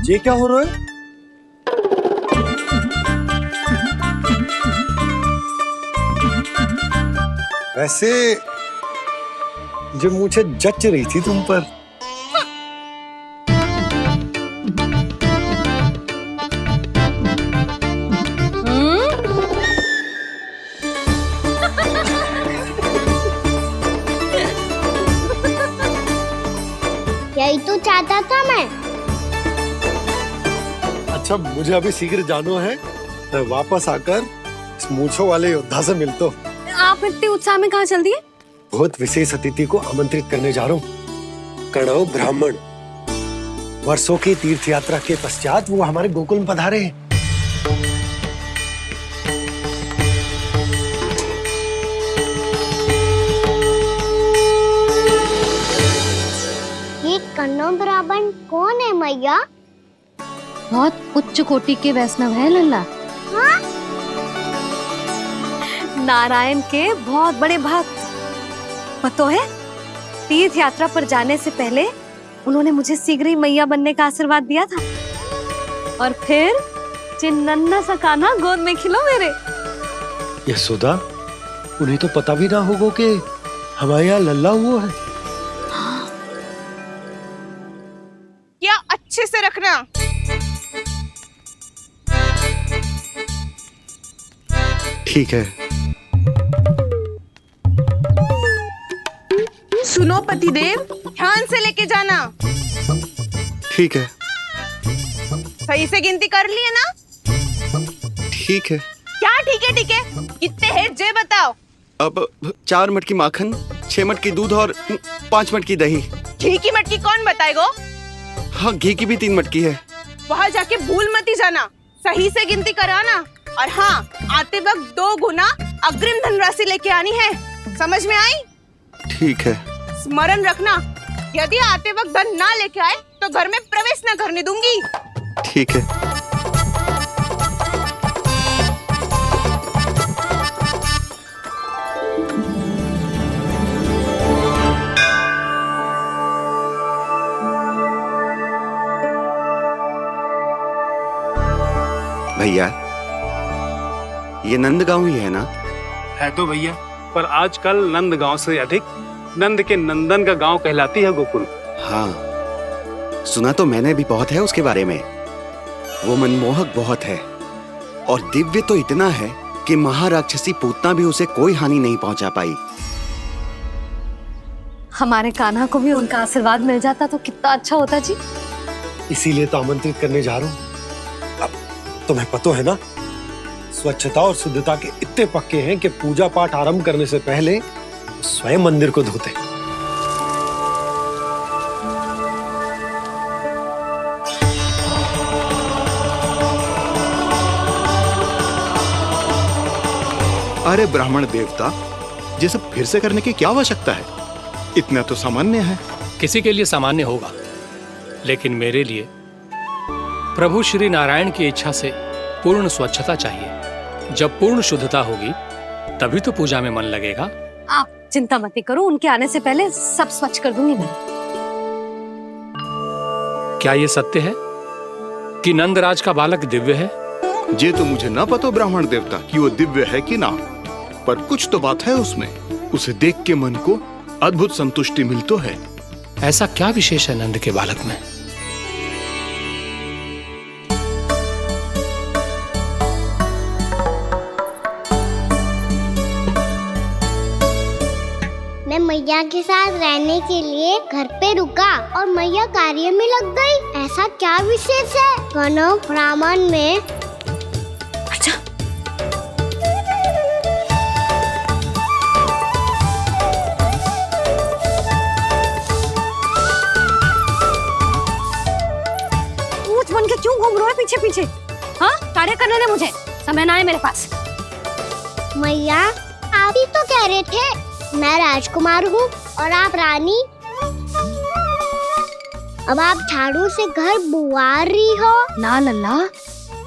ये क्या हो रहा है? वैसे जो मुझे जच रही थी तुम पर। यही तो चाहता था मैं। अच्छा, मुझे अभी शीघ्र जाना है। मैं वापस आकर इस मूंछों वाले योद्धा से मिलता हूँ। आप इतने उत्साह में कहाँ चल दिए? बहुत विशेष अतिथि को आमंत्रित करने जा रहा हूँ। कणव ब्राह्मण। वर्षों की तीर्थ यात्रा के पश्चात वो हमारे गोकुल में पधारे हैं। ये कणव ब्राह्मण कौन है मैया? बहुत उच्च कोटि के वैष्णव है लल्ला। हाँ? नारायण के बहुत बड़े भक्त। पता है, तीर्थ यात्रा पर जाने से पहले उन्होंने मुझे शीघ्र ही मैया बनने का आशीर्वाद दिया था। और फिर चिन्नन्ना सा कान्हा गोद में खिलो मेरे। यशोदा, उन्हें तो पता भी ना होगा कि हमारे यहाँ लल्ला हुआ है। क्या अच्छे से रखना। ठीक है। सुनो पतिदेव, ध्यान से लेके जाना। ठीक है। सही से गिनती कर लिए ना? ठीक है। क्या ठीक है? ठीक है, कितने हैं जे बताओ। अब 4 मटकी माखन, 6 मटकी दूध और 5 मटकी दही। घी की मटकी कौन बताएगा? हाँ, घी की भी 3 मटकी है। वहाँ जाके भूल मती जाना, सही से गिनती कराना। और हाँ, आते वक्त 2 गुना अग्रिम धनराशि लेके आनी है। समझ में आई? ठीक है। स्मरण रखना, यदि आते वक्त धन ना लेके आए तो घर में प्रवेश न करने दूंगी। ठीक है। भैया, ये नंदगांव ही है ना? है तो भैया, पर आजकल नंदगांव से अधिक नंद के नंदन का गांव कहलाती है गोकुल। हाँ, सुना तो मैंने भी बहुत है उसके बारे में। वो मनमोहक बहुत है और दिव्य तो इतना है कि महाराक्षसी पूतना भी उसे कोई हानि नहीं पहुंचा पाई। हमारे कान्हा को भी उनका आशीर्वाद मिल जाता तो कितना अच्छा होता जी। इसीलिए तो आमंत्रित करने जा रहा हूँ। अब तुम्हें पता है ना, स्वच्छता और शुद्धता के इतने पक्के हैं कि पूजा पाठ आरंभ करने से पहले स्वयं मंदिर को धोते। अरे ब्राह्मण देवता, ये सब फिर से करने की क्या आवश्यकता है? इतना तो सामान्य है। किसी के लिए सामान्य होगा, लेकिन मेरे लिए प्रभु श्री नारायण की इच्छा से पूर्ण स्वच्छता चाहिए। जब पूर्ण शुद्धता होगी तभी तो पूजा में मन लगेगा। आप चिंता मत करो, उनके आने से पहले सब स्वच्छ कर दूंगी मैं। क्या ये सत्य है कि नंदराज का बालक दिव्य है? ये तो मुझे ना पता ब्राह्मण देवता कि वो दिव्य है कि ना, पर कुछ तो बात है उसमें। उसे देख के मन को अद्भुत संतुष्टि मिलती है। ऐसा क्या विशेष है नंद के बालक में? मैं मैया के साथ रहने के लिए घर पे रुका और मैया कार्य में लग गई। ऐसा क्या विशेष है कणव ब्राह्मण में? अच्छा, पूछ बन के क्यों घूम रहे हो पीछे पीछे? हाँ, कार्य करने दे मुझे, समय ना है मेरे पास। मैया, आप ही तो कह रहे थे मैं राजकुमार हूँ और आप रानी। अब आप झाड़ू से घर बुआ रही हो। ना लल्ला,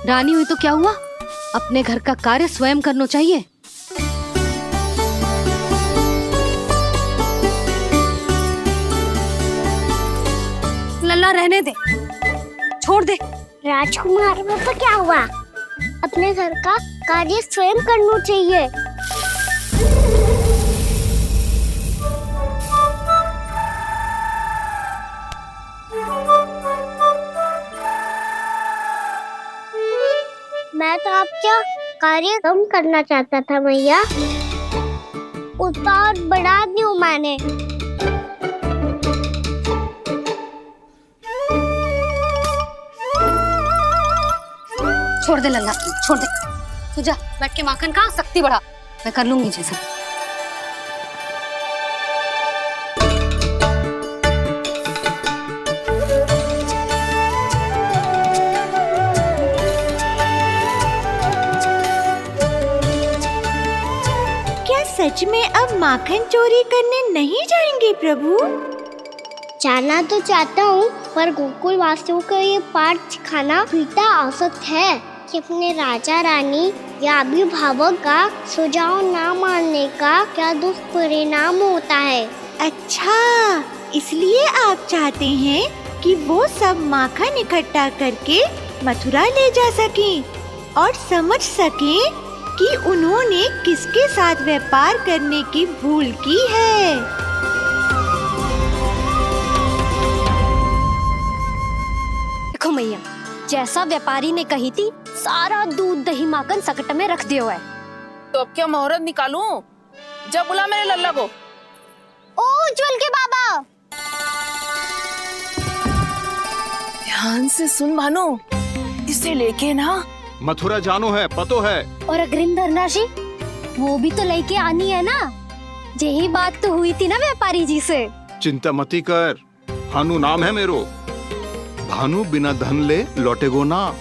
रानी हुई तो क्या हुआ, अपने घर का कार्य स्वयं करना चाहिए। लल्ला रहने दे, छोड़ दे। राजकुमार पापा क्या हुआ? अपने घर का कार्य स्वयं करना चाहिए। मैं तो आपका कार्य कम करना चाहता था मैया, उसका और बढ़ा दूं मैंने। छोड़ दे लल्ला, छोड़ दे। तू जा बैठ के माखन खा, शक्ति बढ़ा, मैं कर लूंगी जैसा। सच में अब माखन चोरी करने नहीं जाएंगे प्रभु? जाना तो चाहता हूँ, पर गोकुल वासियों को ये पाठ सिखाना पिता औसत है कि अपने राजा रानी या अभिभावक का सुझाव ना मानने का क्या दुष्परिणाम होता है। अच्छा, इसलिए आप चाहते हैं कि वो सब माखन इकट्ठा करके मथुरा ले जा सकें और समझ सकें कि उन्होंने किसके साथ व्यापार करने की भूल की है। देखो मैया, जैसा व्यापारी ने कही थी, सारा दूध दही माखन सकट में रख दिया है। तो अब क्या मुहूर्त निकालूं? जब बुला मेरे लल्ला को। ओ उज्जवल के बाबा, ध्यान से सुन भानु, इसे लेके ना मथुरा जानो है, पतो है। और अग्रिम धनराशि वो भी तो लेके आनी है ना। यही बात तो हुई थी ना व्यापारी जी से। चिंता मती कर, भानु नाम है मेरो। भानु बिना धन ले लौटेगो ना।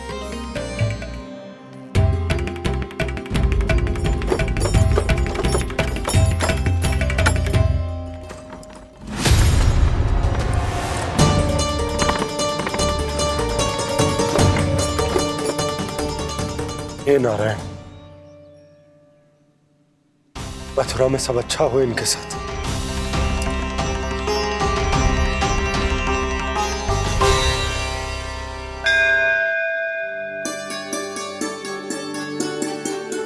हे नारायण, मथुरा में सब अच्छा हो इनके साथ।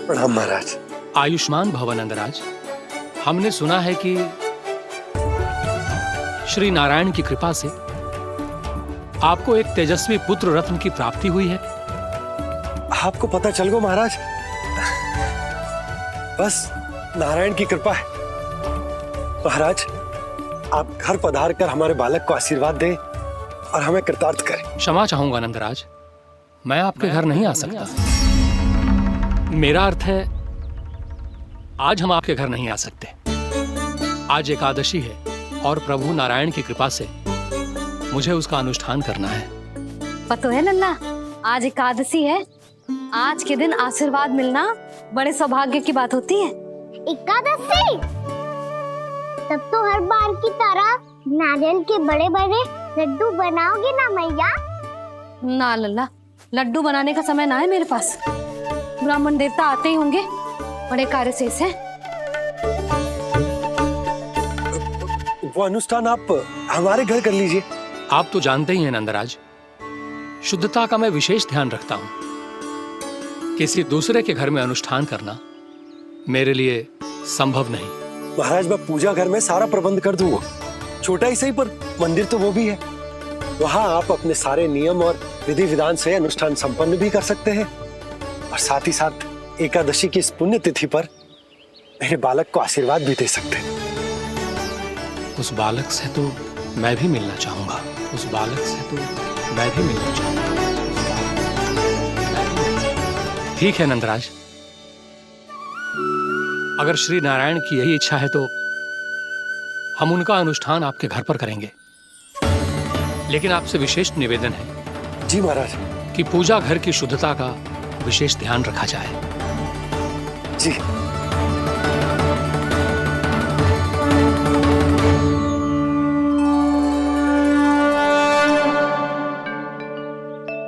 प्रणाम महाराज। आयुष्मान भव नंदराज। हमने सुना है कि श्री नारायण की कृपा से आपको एक तेजस्वी पुत्र रत्न की प्राप्ति हुई है। आपको पता चल गो महाराज, बस नारायण की कृपा है। महाराज, आप घर पधार कर हमारे बालक को आशीर्वाद दें और हमें कृतार्थ करें। क्षमा चाहूंगा नंदराज, मैं आपके घर नहीं आ सकता। मेरा अर्थ है, आज हम आपके घर नहीं आ सकते। आज एकादशी है और प्रभु नारायण की कृपा से मुझे उसका अनुष्ठान करना है। पता है लल्ला, आज एकादशी है। आज के दिन आशीर्वाद मिलना बड़े सौभाग्य की बात होती है। एकादशी? तब तो हर बार की तरह नारियल के बड़े बड़े लड्डू बनाओगे ना मैया? ना लल्ला, लड्डू बनाने का समय ना है मेरे पास। ब्राह्मण देवता आते ही होंगे, बड़े कार्य शेष है। वो अनुष्ठान आप हमारे घर कर लीजिए। आप तो जानते ही हैं नंदराज, शुद्धता का मैं विशेष ध्यान रखता हूं। किसी दूसरे के घर में अनुष्ठान करना मेरे लिए संभव नहीं। महाराज, मैं पूजा घर में सारा प्रबंध कर दूंगा। छोटा ही सही, पर मंदिर तो वो भी है। वहां आप अपने सारे नियम और विधि विधान से अनुष्ठान संपन्न भी कर सकते हैं और साथ ही साथ एकादशी की इस पुण्य तिथि पर मेरे बालक को आशीर्वाद भी दे सकते हैं। उस बालक से तो मैं भी मिलना चाहूंगा। उस बालक से तो मैं भी मिलना चाहूंगा। ठीक है नंदराज, अगर श्री नारायण की यही इच्छा है तो हम उनका अनुष्ठान आपके घर पर करेंगे। लेकिन आपसे विशेष निवेदन है। जी महाराज। कि पूजा घर की शुद्धता का विशेष ध्यान रखा जाए। जी।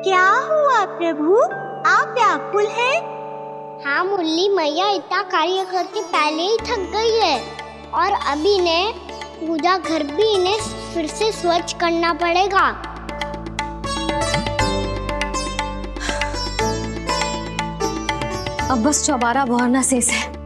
क्या हुआ प्रभु, आप व्याकुल हैं? हाँ मुरली मैया, इतना कार्य करके पहले ही थक गई है और अभी ने पूजा घर भी इन्हें फिर से स्वच्छ करना पड़ेगा। अब बस चौबारा बहाना शेष है।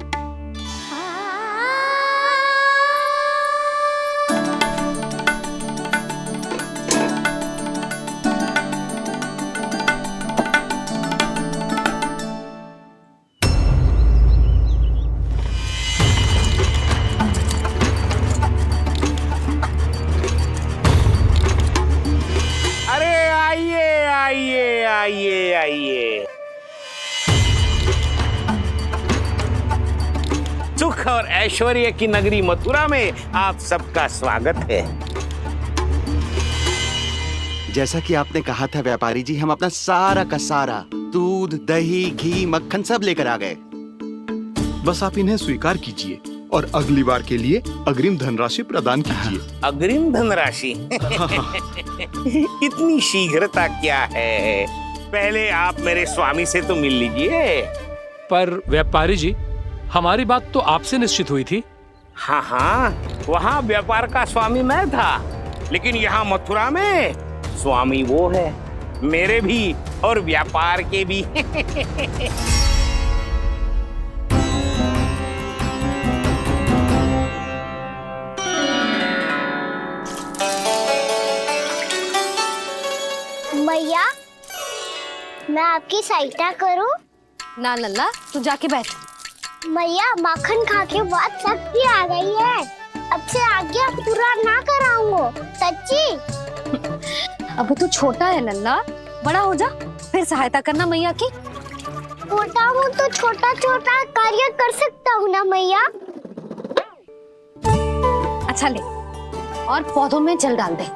आइए। सुख और ऐश्वर्य की नगरी मथुरा में आप सबका स्वागत है। जैसा कि आपने कहा था व्यापारी जी, हम अपना सारा का सारा दूध, दही, घी, मक्खन सब लेकर आ गए। बस आप इन्हें स्वीकार कीजिए और अगली बार के लिए अग्रिम धनराशि प्रदान कीजिए। अग्रिम धनराशि? इतनी शीघ्रता क्या है? पहले आप मेरे स्वामी से तो मिल लीजिए। पर व्यापारी जी, हमारी बात तो आपसे निश्चित हुई थी। हाँ, वहाँ व्यापार का स्वामी मैं था, लेकिन यहाँ मथुरा में स्वामी वो है, मेरे भी और व्यापार के भी। भैया, मैं आपकी सहायता करूं? ना लल्ला, तू जाके बैठ। भैया, माखन खा के बहुत शक्ति आ गई है। अब से आगे पूरा ना कराऊंगा, सच्ची। अब तू छोटा है लल्ला, बड़ा हो जा फिर सहायता करना मैया की। छोटा हूँ तो छोटा छोटा कार्य कर सकता हूँ ना मैया। अच्छा ले, और पौधों में जल डाल दे।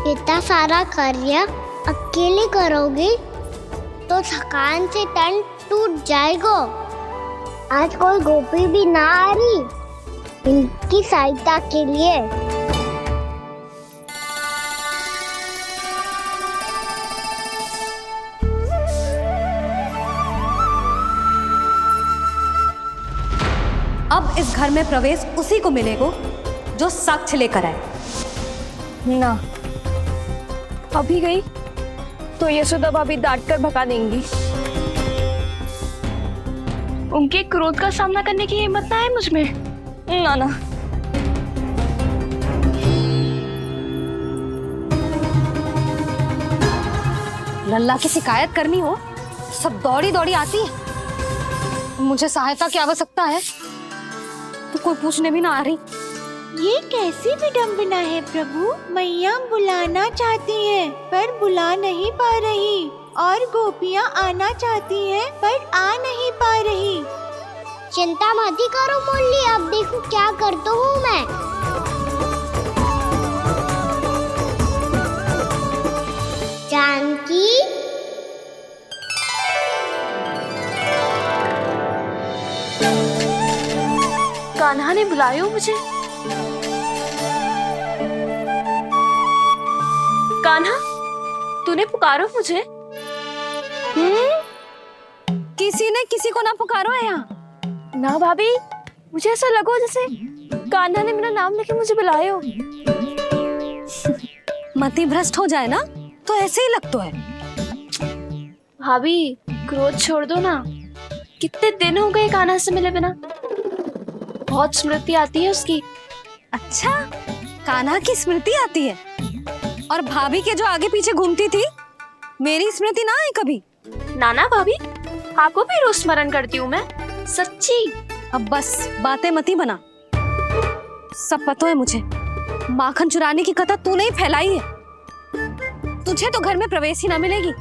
इतना सारा कार्य अकेले करोगे तो थकान से तन टूट जाएगा। आज कोई गोपी भी ना आ रही इनकी सहायता के लिए। अब इस घर में प्रवेश उसी को मिलेगा जो साक्ष्य लेकर आए। ना, अभी गई तो यशोदा भाभी डांट कर भगा देंगी। उनके क्रोध का सामना करने की हिम्मत ना है मुझ में। ना ना। लल्ला की शिकायत करनी हो सब दौड़ी दौड़ी आती है। मुझे सहायता की आवश्यकता है तो कोई पूछने भी ना आ रही। ये कैसी विडंबना है प्रभु। मैया बुलाना चाहती हैं पर बुला नहीं पा रही, और गोपियाँ आना चाहती हैं पर आ नहीं पा रही। चिंता मत ही करो मुरली, अब देखो क्या करता हूँ मैं। जानकी, कान्हा ने बुलाया मुझे। कान्हा, तूने पुकारो मुझे? किसी ने किसी को ना पुकारो है यहाँ। ना भाभी, मुझे ऐसा लगो जैसे कान्हा ने मेरा नाम लेके मुझे बुलाया हो। मति भ्रष्ट हो जाए ना तो ऐसे ही लगता है। भाभी, क्रोध छोड़ दो ना। कितने दिन हो गए कान्हा से मिले बिना। बहुत स्मृति आती है उसकी। अच्छा, कान्हा की स्मृति आती है? और भाभी के जो आगे पीछे घूमती थी, मेरी स्मृति ना आई कभी? नाना भाभी, आपको भी रोज स्मरण करती हूँ मैं, सच्ची। अब बस बातें मती बना। सब पता है मुझे, माखन चुराने की कथा तूने ही फैलाई है। तुझे तो घर में प्रवेश ही ना मिलेगी,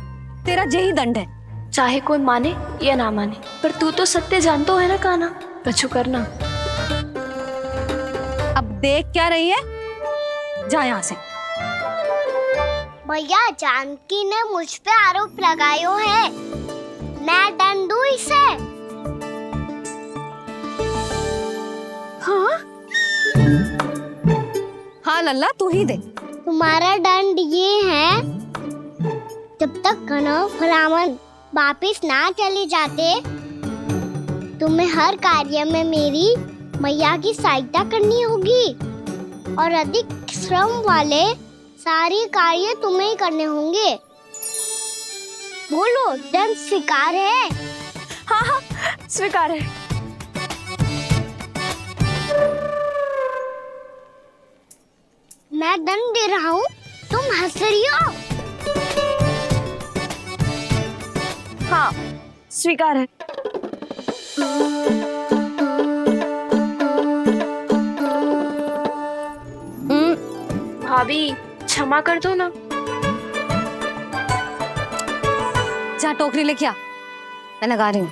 तेरा यही दंड है। चाहे कोई माने या ना माने, पर तू तो सत्य जानतो है ना कान्हा। कछु करना। अब देख क्या रही है, जा यहाँ से। भैया, जानकी ने मुझ पे आरोप लगायो है, मैं दंड दूं इसे। हाँ? हाँ लल्ला, तू ही दे। तुम्हारा दंड ये है, जब तक कनव ब्राह्मण वापिस ना चले जाते, तुम्हें हर कार्य में मेरी मैया की सहायता करनी होगी। और अधिक श्रम वाले सारे कार्य तुम्हें ही करने होंगे। बोलो, दंड स्वीकार है? हाँ हाँ, स्वीकार है। मैं दंड दे रहा हूँ, तुम हंस रही हो? हाँ, स्वीकार है। भाभी, क्षमा कर दो ना। जा टोकरी लेके आ, मैं लगा रही हूँ।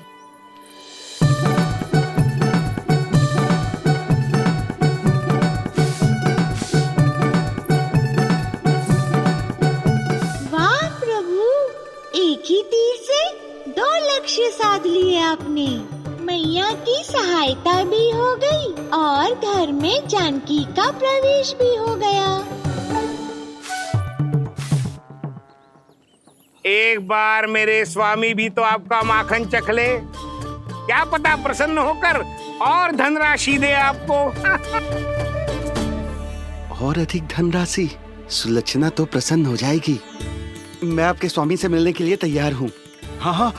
वाह प्रभु, एक ही तीर से 2 लक्ष्य साध लिए आपने। मैया की सहायता भी हो गई और घर में जानकी का प्रवेश भी हो गया। एक बार मेरे स्वामी भी तो आपका माखन चख ले, क्या पता प्रसन्न होकर और धनराशि दे आपको। और अधिक धनराशि? सुलक्षणा तो प्रसन्न हो जाएगी। मैं आपके स्वामी से मिलने के लिए तैयार हूँ। हाँ हाँ,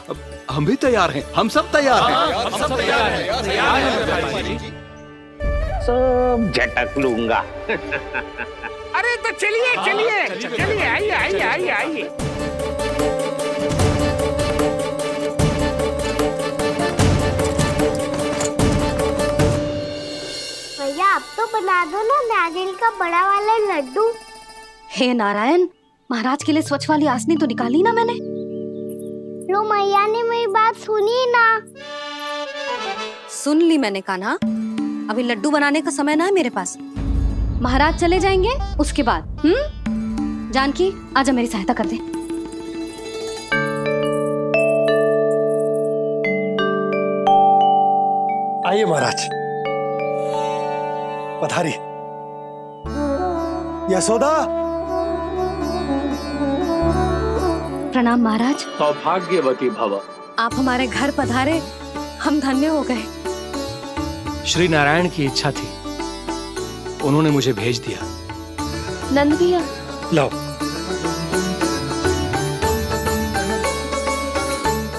हम भी तैयार हैं, हम सब तैयार हैं। हम सब तैयार हैं। सब झटक लूंगा। अरे तो चलिए चलिए चलिए, आइए आइए आइए आइए। भैया, आप तो बना दो ना नारियल का बड़ा वाला लड्डू। हे नारायण, महाराज के लिए स्वच्छ वाली आसनी तो निकाली ना मैंने। लो, मैया ने मेरी बात सुनी ना। सुन ली मैंने कान्हा, अभी लड्डू बनाने का समय ना है मेरे पास। महाराज चले जाएंगे उसके बाद। जानकी, आजा मेरी सहायता कर दे। आइए महाराज, पधारिए। यशोदा। प्रणाम महाराज। सौभाग्यवती भव। आप हमारे घर पधारे, हम धन्य हो गए। श्री नारायण की इच्छा थी, उन्होंने मुझे भेज दिया। नंद भैया, लाओ।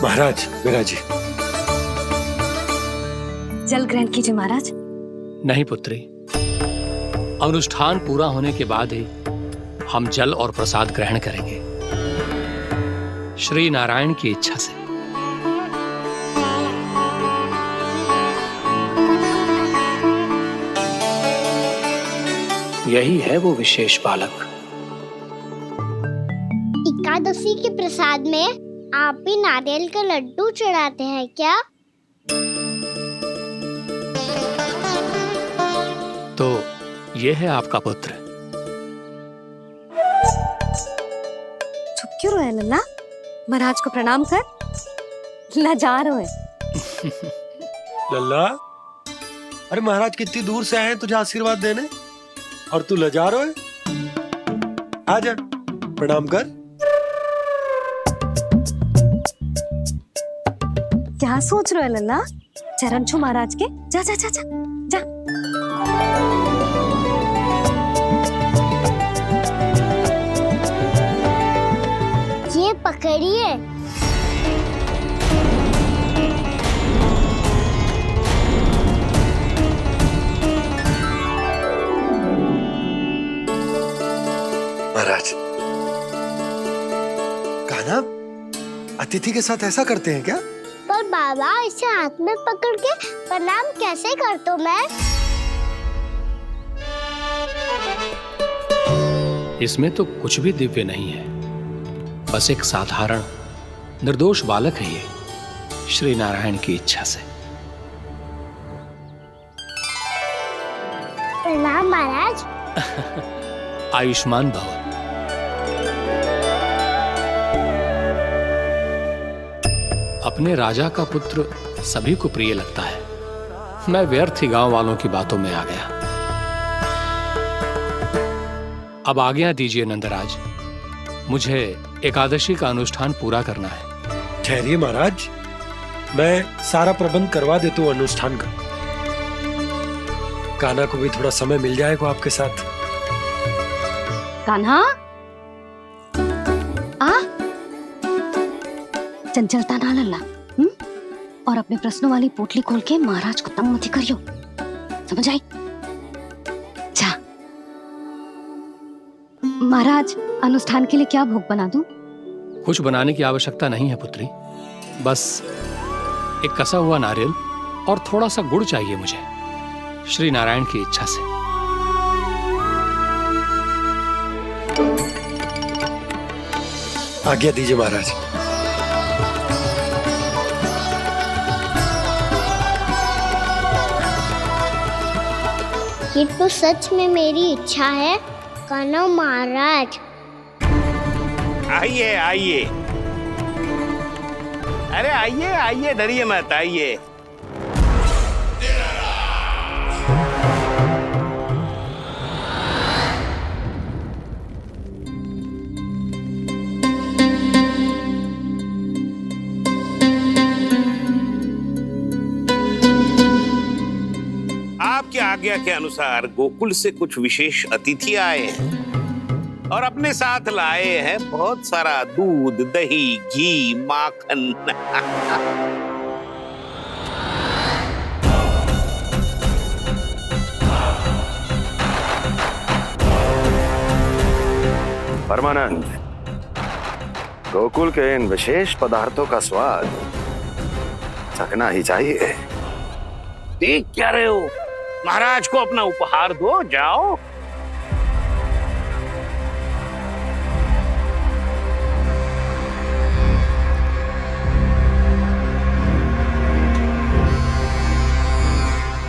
महाराज, विराजी। जल ग्रहण कीजिए महाराज। नहीं पुत्री, अनुष्ठान पूरा होने के बाद ही हम जल और प्रसाद ग्रहण करेंगे, श्री नारायण की इच्छा से। यही है वो विशेष बालक। एकादशी के प्रसाद में आप भी नारियल का लड्डू चढ़ाते हैं क्या? तो ये है आपका पुत्र। चुप क्यों रहे लल्ला? महाराज को प्रणाम कर। लजा रहे हैं। लल्ला, अरे महाराज कितनी दूर से आए हैं तुझे आशीर्वाद देने, और तू लजा रहा है? आजा, प्रणाम कर। क्या सोच रहे हो लल्ला? चरण छू महाराज के। जा जा जा जा जा। ये पकड़िए। महाराज, कान्हा, अतिथि के साथ ऐसा करते हैं क्या? पर बाबा, इसे हाथ में पकड़ के प्रणाम कैसे करता हूँ मैं? इसमें तो कुछ भी दिव्य नहीं है, बस एक साधारण निर्दोष बालक है ये, श्री नारायण की इच्छा से। प्रणाम महाराज। आयुष्मान भव। अपने राजा का पुत्र सभी को प्रिय लगता है। मैं व्यर्थ ही गांव वालों की बातों में आ गया। अब आज्ञा दीजिए नंदराज, मुझे एकादशी का अनुष्ठान पूरा करना है। ठहरिए महाराज, मैं सारा प्रबंध करवा देता हूँ अनुष्ठान का। कान्हा को भी थोड़ा समय मिल जाएगा आपके साथ। कान्हा, आ चंचलता ना लल्ला, और अपने प्रश्नों वाली पोटली खोल के महाराज को तंग मत करियो, समझ आई? जा महाराज, अनुष्ठान के लिए क्या भोग बना दूं? कुछ बनाने की आवश्यकता नहीं है पुत्री, बस एक कसा हुआ नारियल और थोड़ा सा गुड़ चाहिए मुझे, श्री नारायण की इच्छा से। आज्ञा दीजिए महाराज। ये तो सच में मेरी इच्छा है कान्हा महाराज। आइए आइए, अरे आइए आइए, डरिए मत, आइए। आपकी आज्ञा के अनुसार गोकुल से कुछ विशेष अतिथि आए हैं और अपने साथ लाए हैं बहुत सारा दूध, दही, घी, माखन। परमानंद, गोकुल के इन विशेष पदार्थों का स्वाद चखना ही चाहिए। देख क्या रहे हो, महाराज को अपना उपहार दो, जाओ।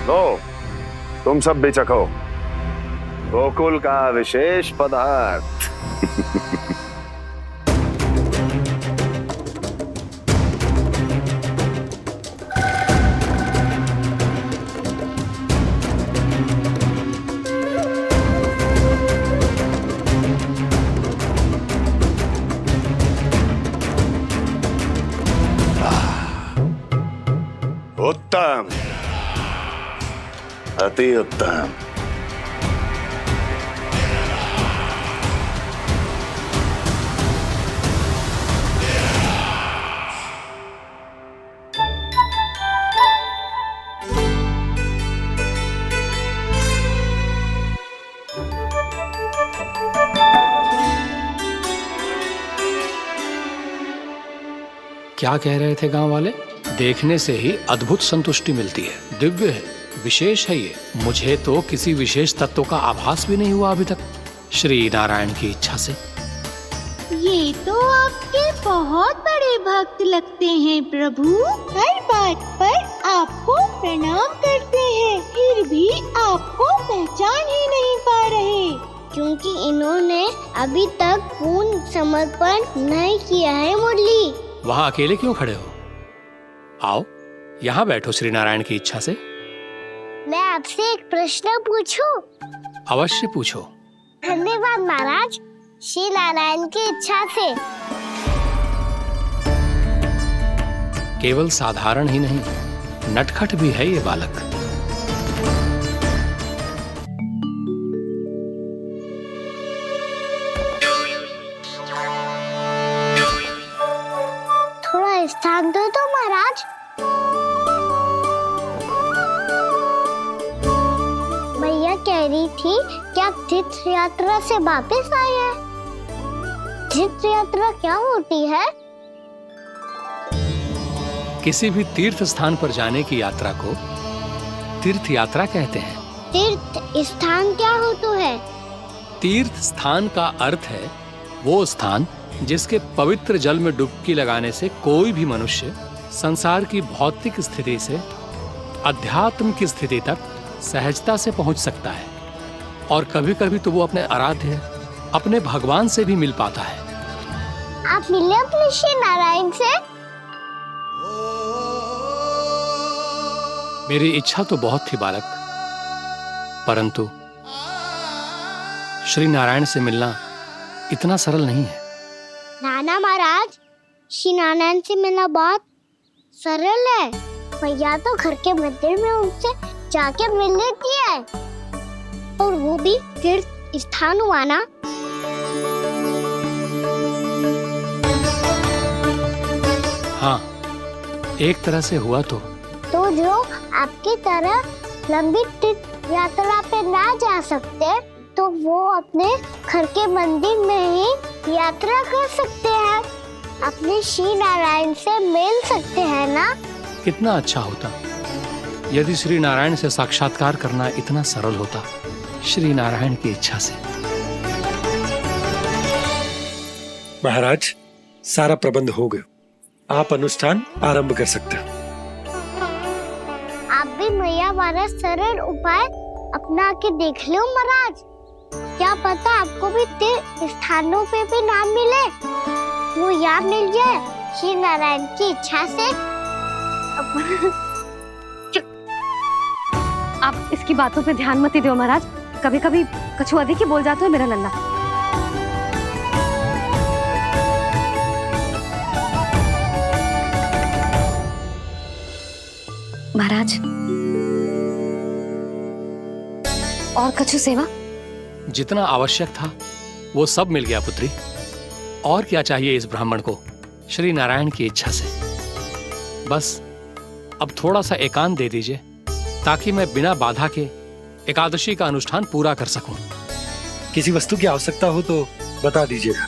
लो, तुम सब भी चखो गोकुल का विशेष पदार्थ। उत्तम, अति उत्तम। क्या कह रहे थे गांव वाले? देखने से ही अद्भुत संतुष्टि मिलती है, दिव्य है, विशेष है ये। मुझे तो किसी विशेष तत्व का आभास भी नहीं हुआ अभी तक, श्री नारायण की इच्छा से। ये तो आपके बहुत बड़े भक्त लगते हैं प्रभु। हर बात पर आपको प्रणाम करते हैं, फिर भी आपको पहचान ही नहीं पा रहे। क्योंकि इन्होंने अभी तक पूर्ण समर्पण नहीं किया है मुरली। वहां अकेले क्यों खड़े हो? आओ यहाँ बैठो श्री नारायण की इच्छा से। मैं आपसे एक प्रश्न पूछूं? अवश्य पूछो। धन्यवाद महाराज, श्री नारायण की इच्छा से। केवल साधारण ही नहीं, नटखट भी है ये बालक। थोड़ा स्थान दो तो महाराज। भैया कह रही थी कि आप तीर्थ यात्रा से वापस आए हैं। तीर्थ यात्रा क्या होती है? किसी भी तीर्थ स्थान पर जाने की यात्रा को तीर्थ यात्रा कहते हैं। तीर्थ स्थान क्या होता है? तीर्थ स्थान का अर्थ है वो स्थान जिसके पवित्र जल में डुबकी लगाने से कोई भी मनुष्य संसार की भौतिक स्थिति से अध्यात्म की स्थिति तक सहजता से पहुंच सकता है, और कभी कभी तो वो अपने आराध्य, अपने भगवान से भी मिल पाता है। आप मिले अपने श्री नारायण से? मेरी इच्छा तो बहुत थी बालक, परंतु श्री नारायण से मिलना इतना सरल नहीं है। नाना महाराज, श्री नारायण से मिलना बहुत सरल है। भैया तो घर के मंदिर में उनसे जाके मिल लेती है, और वो भी तीर्थ स्थान हुआ ना। एक तरह से हुआ तो जो आपकी तरह लंबी तीर्थ यात्रा पे ना जा सकते तो वो अपने घर के मंदिर में ही यात्रा कर सकते हैं, अपने श्री नारायण से मिल सकते हैं ना। कितना अच्छा होता यदि श्री नारायण से साक्षात्कार करना इतना सरल होता, श्री नारायण की इच्छा से। महाराज, सारा प्रबंध हो गया, आप अनुष्ठान आरंभ कर सकते हैं। आप भी मैया वाला सरल उपाय अपना के देख लो महाराज, क्या पता आपको भी तीर्थ स्थानों पे भी नाम मिले, वो याद मिल जाए श्री नारायण की इच्छा से। आप इसकी बातों पे ध्यान मत दो महाराज, कभी कभी कछु अधिक ही बोल जाते हो मेरा लल्ला। महाराज, और कछु सेवा? जितना आवश्यक था वो सब मिल गया पुत्री। और क्या चाहिए इस ब्राह्मण को श्री नारायण की इच्छा से? बस अब थोड़ा सा एकांत दे दीजिए ताकि मैं बिना बाधा के एकादशी का अनुष्ठान पूरा कर सकूं। किसी वस्तु की आवश्यकता हो तो बता दीजिएगा।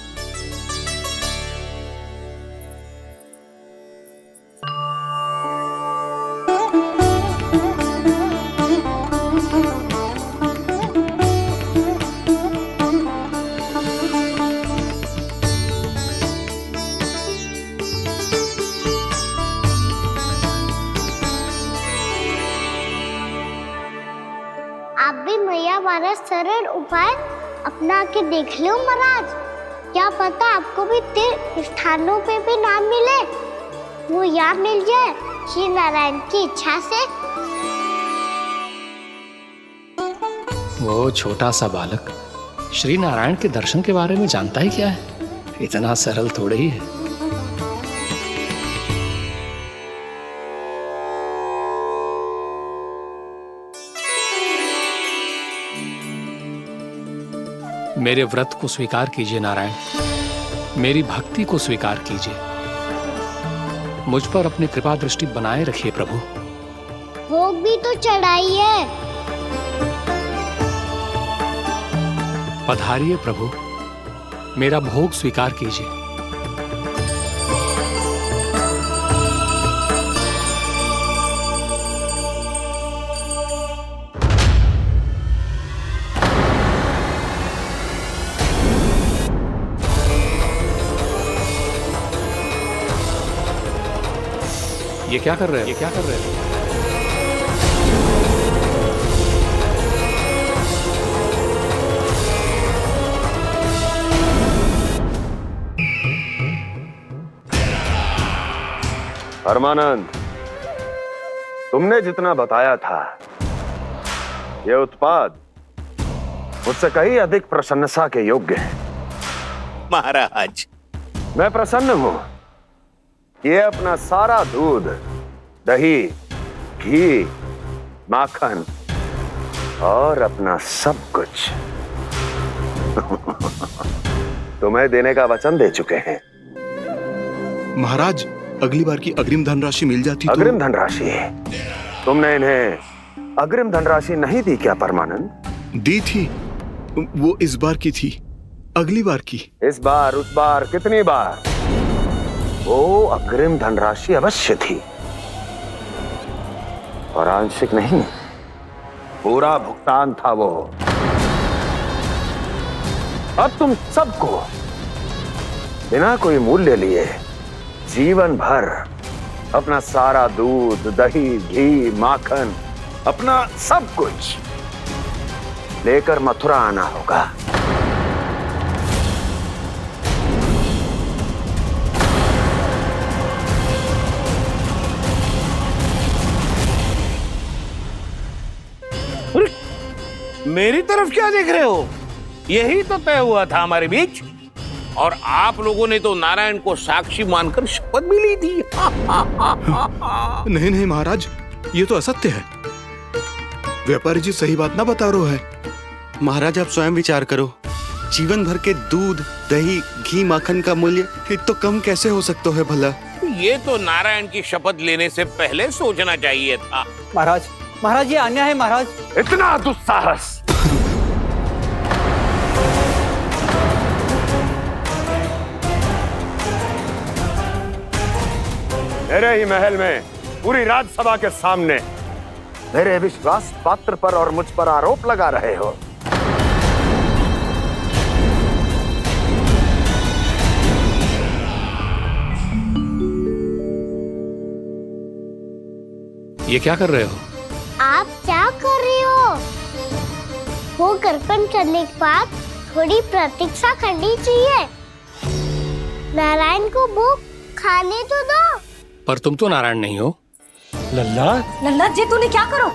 आप भी मैया वाला सरल उपाय अपना के देख लो महाराज, क्या पता आपको भी तीर्थ स्थानों पे भी नाम मिले, वो याद मिल जाए श्री नारायण की इच्छा से। वो छोटा सा बालक श्री नारायण के दर्शन के बारे में जानता ही क्या है, इतना सरल थोड़े ही है। मेरे व्रत को स्वीकार कीजिए नारायण, मेरी भक्ति को स्वीकार कीजिए, मुझ पर अपनी कृपा दृष्टि बनाए रखिए प्रभु। भोग भी तो चढ़ाइए। पधारिए प्रभु, मेरा भोग स्वीकार कीजिए। ये क्या कर रहे हैं? ये क्या कर रहे हैं? परमानंद, तुमने जितना बताया था ये उत्पाद मुझसे कहीं अधिक प्रशंसा के योग्य है। महाराज, मैं प्रसन्न हूं। ये अपना सारा दूध, दही, घी, माखन और अपना सब कुछ तुम्हें देने का वचन दे चुके हैं। महाराज, अगली बार की अग्रिम धनराशि मिल जाती तो। अग्रिम धनराशि? तुमने इन्हें अग्रिम धनराशि नहीं दी क्या परमानंद? दी थी, वो इस बार की थी, अगली बार की। इस बार, उस बार, कितनी बार? वो अग्रिम धनराशि अवश्य थी और आंशिक नहीं, पूरा भुगतान था वो। अब तुम सबको बिना कोई मूल्य लिए जीवन भर अपना सारा दूध, दही, घी, माखन, अपना सब कुछ लेकर मथुरा आना होगा। मेरी तरफ क्या देख रहे हो? यही तो तय हुआ था हमारे बीच, और आप लोगों ने तो नारायण को साक्षी मानकर शपथ भी ली थी। नहीं नहीं महाराज, ये तो असत्य है। व्यापारी जी सही बात ना बता रहे हैं। महाराज, आप स्वयं विचार करो, जीवन भर के दूध, दही, घी, माखन का मूल्य तो कम कैसे हो सकता है भला? ये तो नारायण की शपथ लेने से पहले सोचना चाहिए था। महाराज, महाराज ये अन्याय है महाराज। इतना दुस्साहस! मेरे ही महल में पूरी राज्यसभा के सामने मेरे विश्वास पात्र पर और मुझ पर आरोप लगा रहे हो। ये क्या कर रहे हो? आप क्या कर रहे हो? वो करकन चलने के बाद थोड़ी प्रतीक्षा करनी चाहिए। नारायण को भूख खाने तो दो। पर तुम तो नारायण नहीं हो। लल्ला, लल्ला जी तूने क्या करो?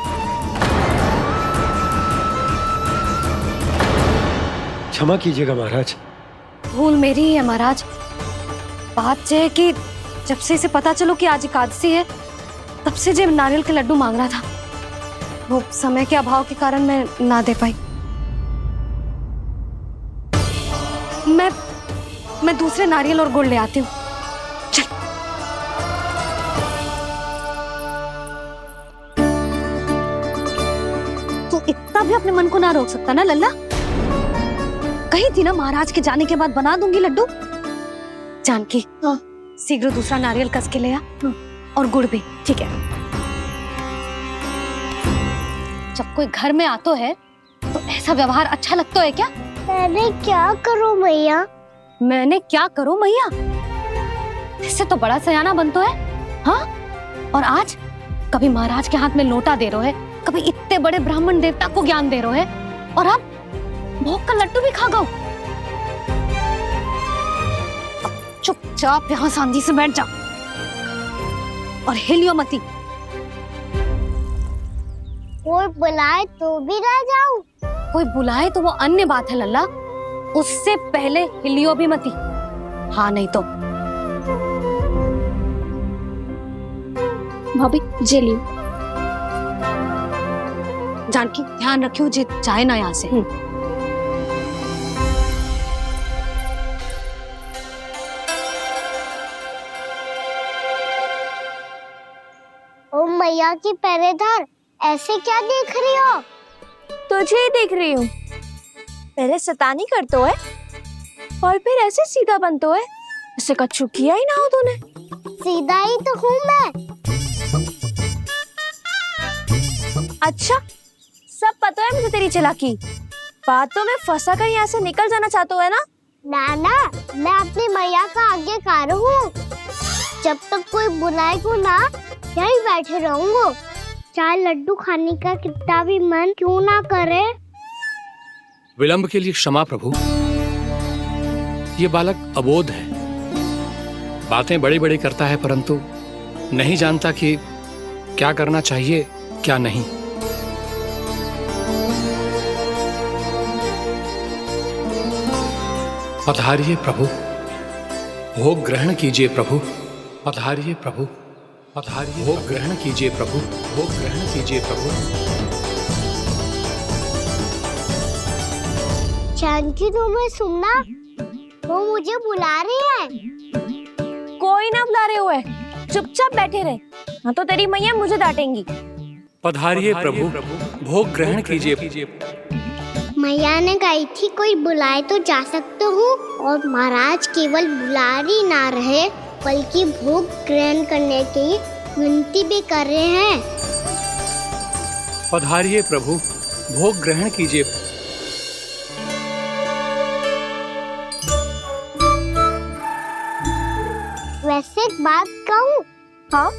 क्षमा कीजिएगा महाराज। भूल मेरी ही है महाराज। बात यह है कि जब से इसे पता चलो कि आज एकादशी है, तब से जो नारियल के लड्डू मांग रहा था, वो समय के अभाव के कारण मैं ना दे पाई। मैं दूसरे नारियल और गुड़ ले आती हूँ। चल। तू इतना भी अपने मन को ना रोक सकता ना लल्ला? कही थी ना महाराज के जाने के बाद बना दूंगी लड्डू। जानकी, शीघ्र दूसरा नारियल कस के ले आ, और गुड़ भी। ठीक है। जब कोई घर में आतो है तो ऐसा व्यवहार अच्छा लगता है क्या? मैंने क्या करूं मैया? मैंने क्या करूं मैया? इससे तो बड़ा सयाना बनतो है। हाँ? और आज कभी महाराज के हाथ में लोटा दे रहे है, कभी इतने बड़े ब्राह्मण देवता को ज्ञान दे रहे है, और अब भोग का लड्डू भी खा गो। चुपचाप यहाँ शांति से बैठ जा और हिलियो मती। कोई बुलाए तो भी ना जाऊं? कोई बुलाए तो वो अन्य बात है लल्ला, उससे पहले हिलियो भी मती। हाँ नहीं तो। भाभी जे लियो। जानकी ध्यान रखियो जे जाए ना यहाँ से। ओ मैया की पहरेदार, ऐसे क्या देख रही हो? तुझे ही देख रही हूँ। पहले शैतानी करतो है और फिर ऐसे सीधा बनतो है, ऐसे कछु किया ही ना हो तूने। सीधा ही तो हूँ मैं। अच्छा, सब पता है मुझे तेरी चालाकी। बातों में फंसा कर यहाँ से निकल जाना चाहते हो है ना? नाना, मैं अपनी मैया का आज्ञाकार हूँ। जब तक कोई बुलाएगा ना, यहीं बैठे रहूंगा। चाहे लड्डू खाने का कितना भी मन क्यों ना करे। विलंब के लिए क्षमा प्रभु। ये बालक अबोध है, बातें बड़ी बड़ी करता है, परंतु नहीं जानता कि क्या करना चाहिए क्या नहीं। पधारिए प्रभु, भोग ग्रहण कीजिए प्रभु। पधारिए प्रभु, पधारिए। भोग ग्रहण कीजिए प्रभु, भोग ग्रहण कीजिए प्रभु। जानकी, तुम्हें सुनना? वो मुझे बुला रही है। कोई ना बुला रहे हुए, चुपचाप बैठे रहे, हाँ तो तेरी मैया मुझे डांटेंगी। पधारिए प्रभु, भोग ग्रहण कीजिए। मैया ने कही थी कोई बुलाए तो जा सकते हूँ, और महाराज केवल बुला ही ना रहे बल्कि भोग ग्रहण करने की विनती भी कर रहे हैं। पधारिए प्रभु, भोग ग्रहण कीजिए। वैसे एक बात कहूँ? हाँ?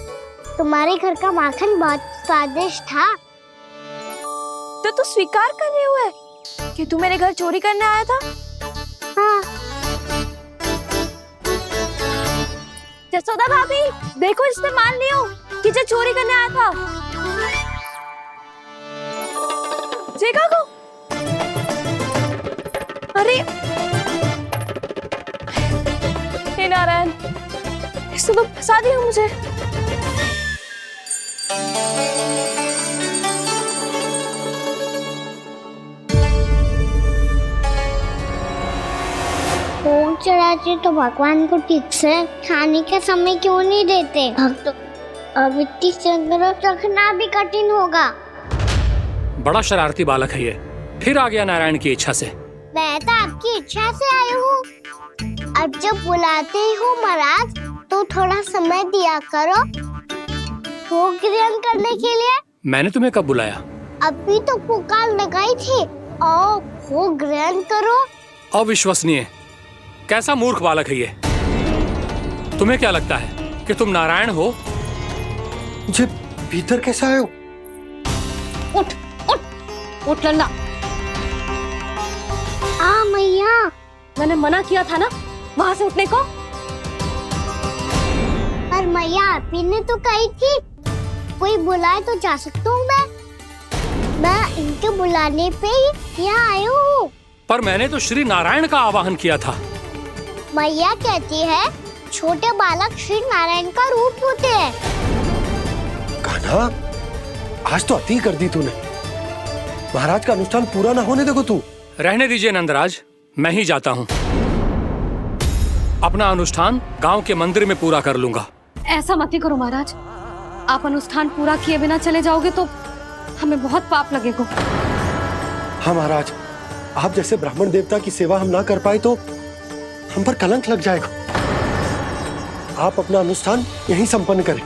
तुम्हारे घर का माखन बहुत स्वादिष्ट था। तो तू स्वीकार कर रहे हुए कि तू मेरे घर चोरी करने आया था? हाँ। जसोदा भाभी, देखो इसने मान लियो कि जो चोरी करने आया था। देखा को? अरे हे नारायण, इसने तो फंसा दिया मुझे। भोग चढ़ा देते तो भगवान को ठीक से खाने का समय क्यों नहीं देते? भक्त अब इतनी संग्रह रखना भी कठिन होगा। बड़ा शरारती बालक है ये, फिर आ गया नारायण की इच्छा से। मैं तो आपकी इच्छा से आई हूँ। अब जब बुलाते ही हो महाराज तो थोड़ा समय दिया करो भोग ग्रहण करने के लिए। मैंने तुम्हें कब बुलाया? अभी तो पुकार लगाई थी और भोग ग्रहण करो। अविश्वसनीय, कैसा मूर्ख बालक है ये। तुम्हें क्या लगता है कि तुम नारायण हो? मुझे भीतर कैसे आए हो? उठ उठ उठ लल्ला। मैया, मैंने मना किया था ना वहाँ से उठने को। पर मैया आपी ने तो कही थी कोई बुलाए तो जा सकता हूँ मैं इनके बुलाने पे ही यहाँ आई हूँ। पर मैंने तो श्री नारायण का आवाहन किया था। मैया कहती है छोटे बालक श्री नारायण का रूप होते हैं। कान्हा, आज तो अति कर दी तूने। महाराज का अनुष्ठान पूरा ना होने देखो तू। रहने दीजिए नंदराज, मैं ही जाता हूँ। अपना अनुष्ठान गांव के मंदिर में पूरा कर लूंगा। ऐसा मत ही करो महाराज, आप अनुष्ठान पूरा किए बिना चले जाओगे तो हमें बहुत पाप लगेगा। हाँ महाराज, आप जैसे ब्राह्मण देवता की सेवा हम ना कर पाए तो हम पर कलंक लग जाएगा। आप अपना अनुष्ठान यहीं संपन्न करें,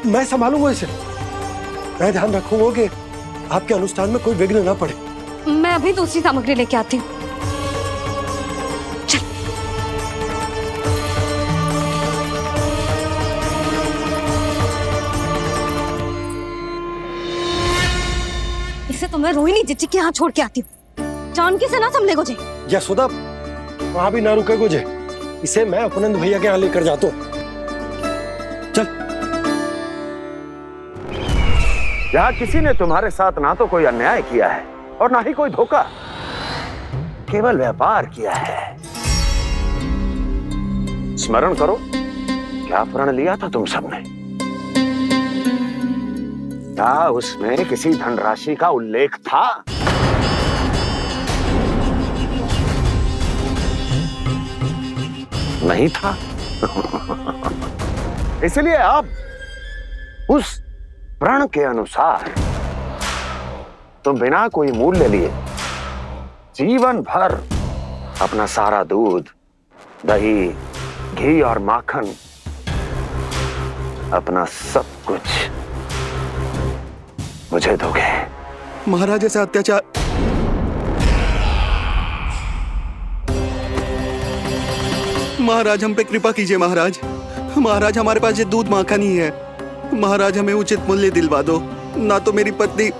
मैं संभालूंगा इसे। मैं ध्यान रखूंगा कि आपके अनुष्ठान में कोई विघ्न ना पड़े। मैं अभी दूसरी सामग्री लेके आती हूँ। इसे तो मैं रोहिणी जीजी के यहाँ छोड़ के आती हूँ। जानकी से ना समझे गुजे। यशोदा, वहां भी ना रुके गुजे। इसे मैं अपनंद भैया के यहाँ लेकर जाता हूँ। चल। यहाँ किसी ने तुम्हारे साथ ना तो कोई अन्याय किया है और ना ही कोई धोखा, केवल व्यापार किया है। स्मरण करो क्या प्रण लिया था तुम सबने? क्या उसमें किसी धनराशि का उल्लेख था? नहीं था। इसलिए आप उस प्रण के अनुसार तुम बिना कोई मूल्य लिए जीवन भर अपना सारा दूध, दही, घी और माखन, अपना सब कुछ मुझे दोगे। महाराज ऐसा अत्याचार। महाराज हम पे कृपा कीजिए। महाराज, महाराज हमारे पास ये दूध माखन ही है। महाराज हमें उचित मूल्य दिलवा दो, ना तो मेरी पत्नी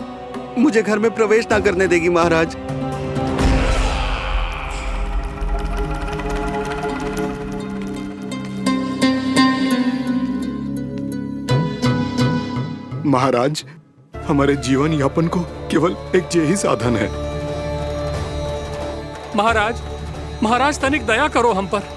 मुझे घर में प्रवेश ना करने देगी। महाराज महाराज, हमारे जीवन यापन को केवल एक यही साधन है। महाराज, महाराज तनिक दया करो हम पर।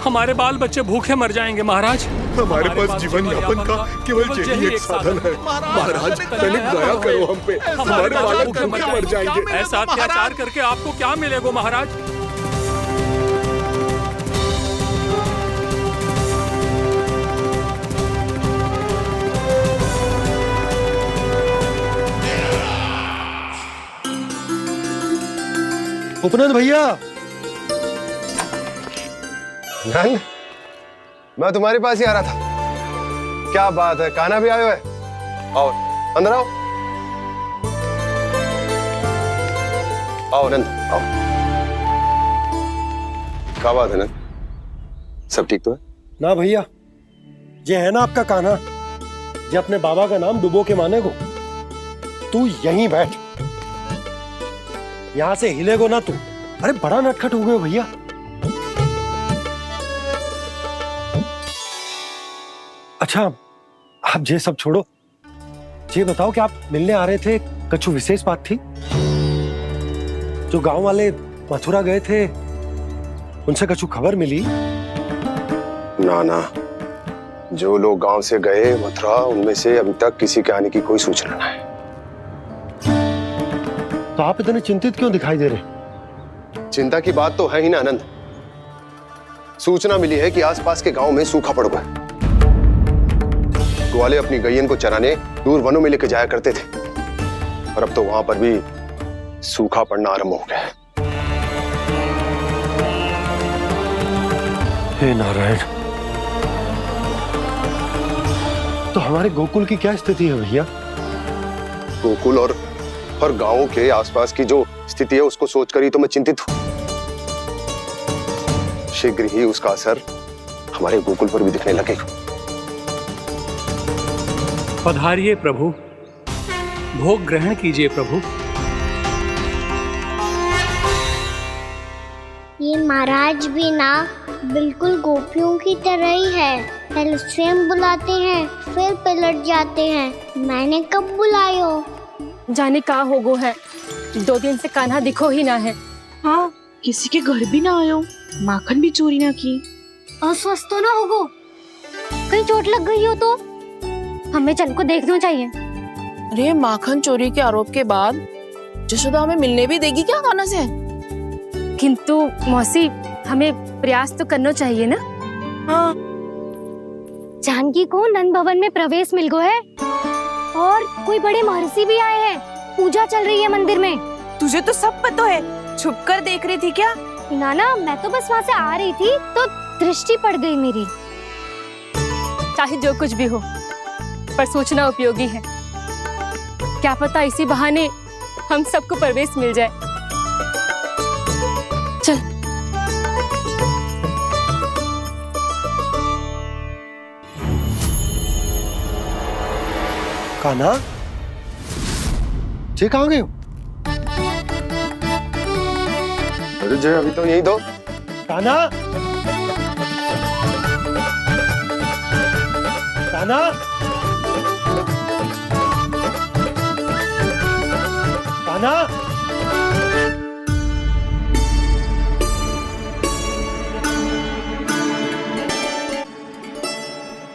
हमारे बाल बच्चे भूखे मर जाएंगे महाराज। हमारे पास जीवन यापन का केवल यही एक साधन है। महाराज तनिक दया करो हम पे, हमारे बालक भूखे मर जाएंगे। ऐसा अत्याचार करके आपको क्या मिलेगा महाराज? उपनंद भैया। नंद, मैं तुम्हारे पास ही आ रहा था। क्या बात है, कान्हा भी आयो है? आओ अंदर आओ। आओ नंद आओ। क्या बात है नंद, सब ठीक तो है? ना भैया, ये है ना आपका कान्हा, ये अपने बाबा का नाम डुबो के माने को। तू यहीं बैठ, यहां से हिलेगो ना तू। अरे बड़ा नटखट हो गए भैया। अच्छा, आप ये सब छोड़ो, ये बताओ कि आप मिलने आ रहे थे, कछु विशेष बात थी? जो गांव वाले मथुरा गए थे, उनसे कछु खबर मिली? ना ना, जो लोग गांव से गए मथुरा, उनमें से अभी तक किसी के आने की कोई सूचना नहीं। तो आप इतने चिंतित क्यों दिखाई दे रहे? चिंता की बात तो है ही ना आनंद। सूचना मिली है कि आसपास के गांव में सूखा पड़ गया। ग्वाले अपनी गैयन को चराने दूर वनों में लेके जाया करते थे, और अब तो वहां पर भी सूखा पड़ना आरंभ हो गया है। हे नारायण, तो हमारे गोकुल की क्या स्थिति है भैया? गोकुल और गांवों के आसपास की जो स्थिति है उसको सोचकर ही तो मैं चिंतित हूं। शीघ्र ही उसका असर हमारे गोकुल पर भी दिखने लगेगा। पधारिए प्रभु, भोग ग्रहण कीजिए प्रभु। ये महाराज भी ना बिल्कुल गोपियों की तरह ही है। पहले स्वयं बुलाते हैं, फिर पलट जाते हैं। मैंने कब बुलाए हो? जाने का होगो है, 2 दिन से कान्हा दिखो ही ना है। हाँ, किसी के घर भी ना आयो, माखन भी चोरी ना की। अस्वस्थ तो ना होगो, कहीं चोट लग गई हो तो हमें चल को देखना चाहिए। अरे माखन चोरी के आरोप के बाद जशोदा हमें मिलने भी देगी क्या कान्हा से? किंतु मौसी, हमें प्रयास तो करना चाहिए ना। हाँ। जानकी को नंद भवन में प्रवेश मिल गो है और कोई बड़े महर्षि भी आए हैं। पूजा चल रही है मंदिर में। तुझे तो सब पता है, छुप कर देख रही थी क्या? ना, मैं तो बस वहाँ से आ रही थी तो दृष्टि पड़ गई मेरी। चाहे जो कुछ भी हो, पर सूचना उपयोगी है। क्या पता इसी बहाने हम सबको प्रवेश मिल जाए। चल। कान्हा, जे कहाँ गए हो? अरे जय, अभी तो यही दो। कान्हा, कान्हा, कान्हा।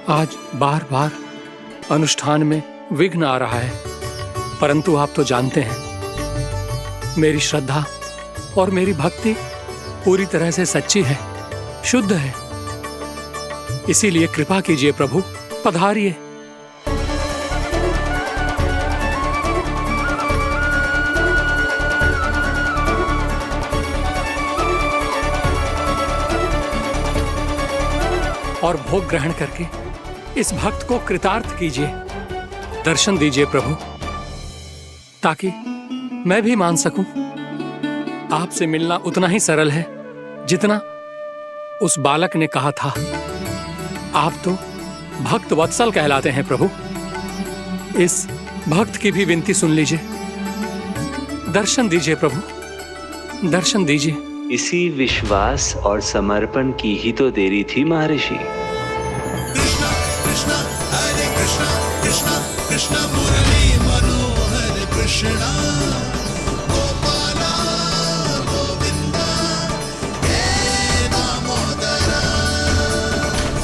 आज बार बार अनुष्ठान में विघ्न आ रहा है, परंतु आप तो जानते हैं मेरी श्रद्धा और मेरी भक्ति पूरी तरह से सच्ची है, शुद्ध है। इसीलिए कृपा कीजिए प्रभु, पधारिए। और भोग ग्रहण करके इस भक्त को कृतार्थ कीजिए। दर्शन दीजिए प्रभु, ताकि मैं भी मान सकूं। आपसे मिलना उतना ही सरल है जितना उस बालक ने कहा था। आप तो भक्त वत्सल कहलाते हैं प्रभु। इस भक्त की भी विनती सुन लीजिए। दर्शन दीजिए प्रभु, दर्शन दीजिए। इसी विश्वास और समर्पण की ही तो देरी थी महर्षि। कृष्णा कृष्णा हरे कृष्णा, कृष्णा कृष्णा मुरली मनोहर कृष्णा, गोपाला गोविंदा हे दामोदरा,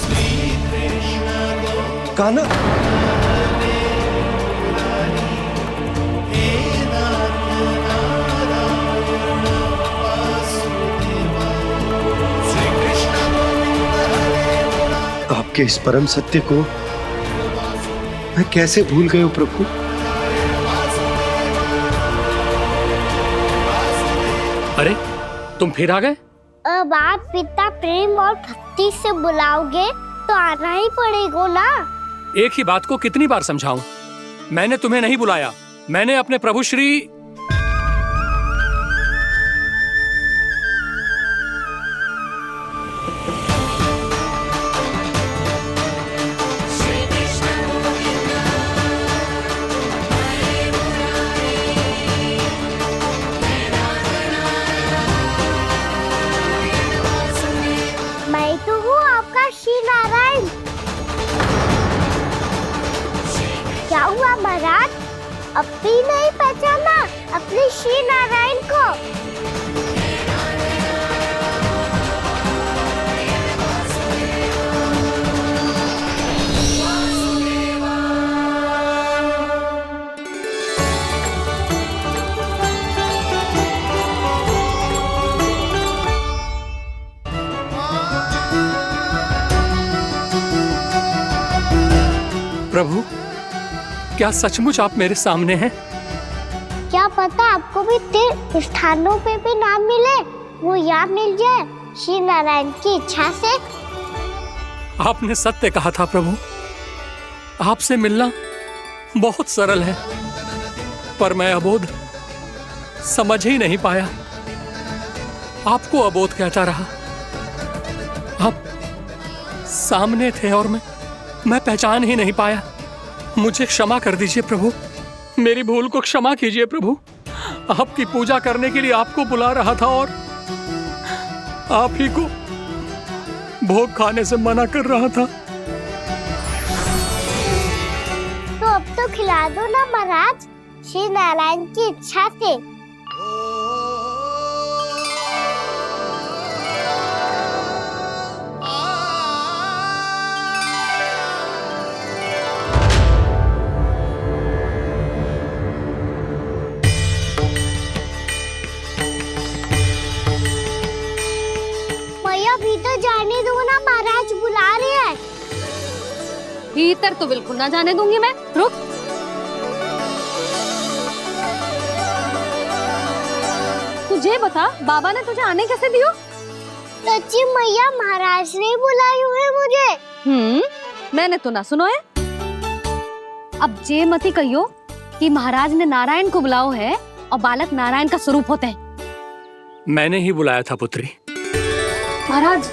श्री कृष्ण कान्हा, आपके इस परम सत्य को मैं कैसे भूल गया प्रभु? अरे, तुम फिर आ गए? अब आप पिता प्रेम और भक्ति से बुलाओगे तो आना ही पड़ेगा ना। एक ही बात को कितनी बार समझाऊं? मैंने तुम्हें नहीं बुलाया, मैंने अपने प्रभु श्री मैं तो हूँ आपका श्री नारायण। क्या हुआ महाराज, अब भी नहीं पहचाना अपने श्री नारायण को? प्रभु, क्या सचमुच आप मेरे सामने हैं? क्या पता आपको भी तीर्थ स्थानों पे भी नाम मिले, वो याद मिल जाए श्री नारायण की इच्छा से। आपने सत्य कहा था प्रभु, आपसे मिलना बहुत सरल है, पर मैं अबोध समझ ही नहीं पाया। आपको अबोध कहता रहा। आप सामने थे और मैं पहचान ही नहीं पाया। मुझे क्षमा कर दीजिए प्रभु, मेरी भूल को क्षमा कीजिए प्रभु। आपकी पूजा करने के लिए आपको बुला रहा था और आप ही को भोग खाने से मना कर रहा था। तो अब तो खिला दो ना महाराज, श्री नारायण की इच्छा से। भीतर जाने दो ना, महाराज बुला रहे हैं। भीतर तो बिल्कुल ना जाने दूंगी मैं, रुक। तुझे बता, बाबा ने तुझे आने कैसे दियो? सच्ची मैया, महाराज ने बुलाई हुई मुझे। मैंने तो ना सुनो है। अब जे मती कहियो कि महाराज ने नारायण को बुलाओ है और बालक नारायण का स्वरूप होते हैं। मैंने ही बुलाया था पुत्री। महाराज,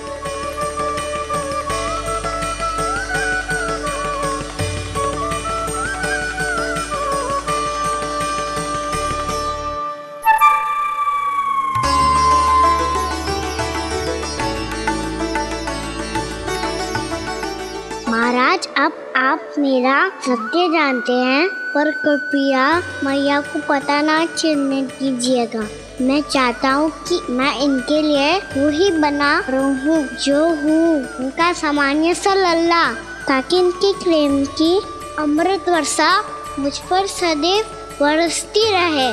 महाराज, अब आप मेरा सत्य जानते हैं, पर कृपया मैया को पता ना चलने दीजिएगा। मैं चाहता हूँ कि मैं इनके लिए वही बना रहूँ जो हूँ, उनका सामान्य सा लल्ला, ताकि इनके प्रेम की अमृत वर्षा मुझ पर सदैव बरसती रहे।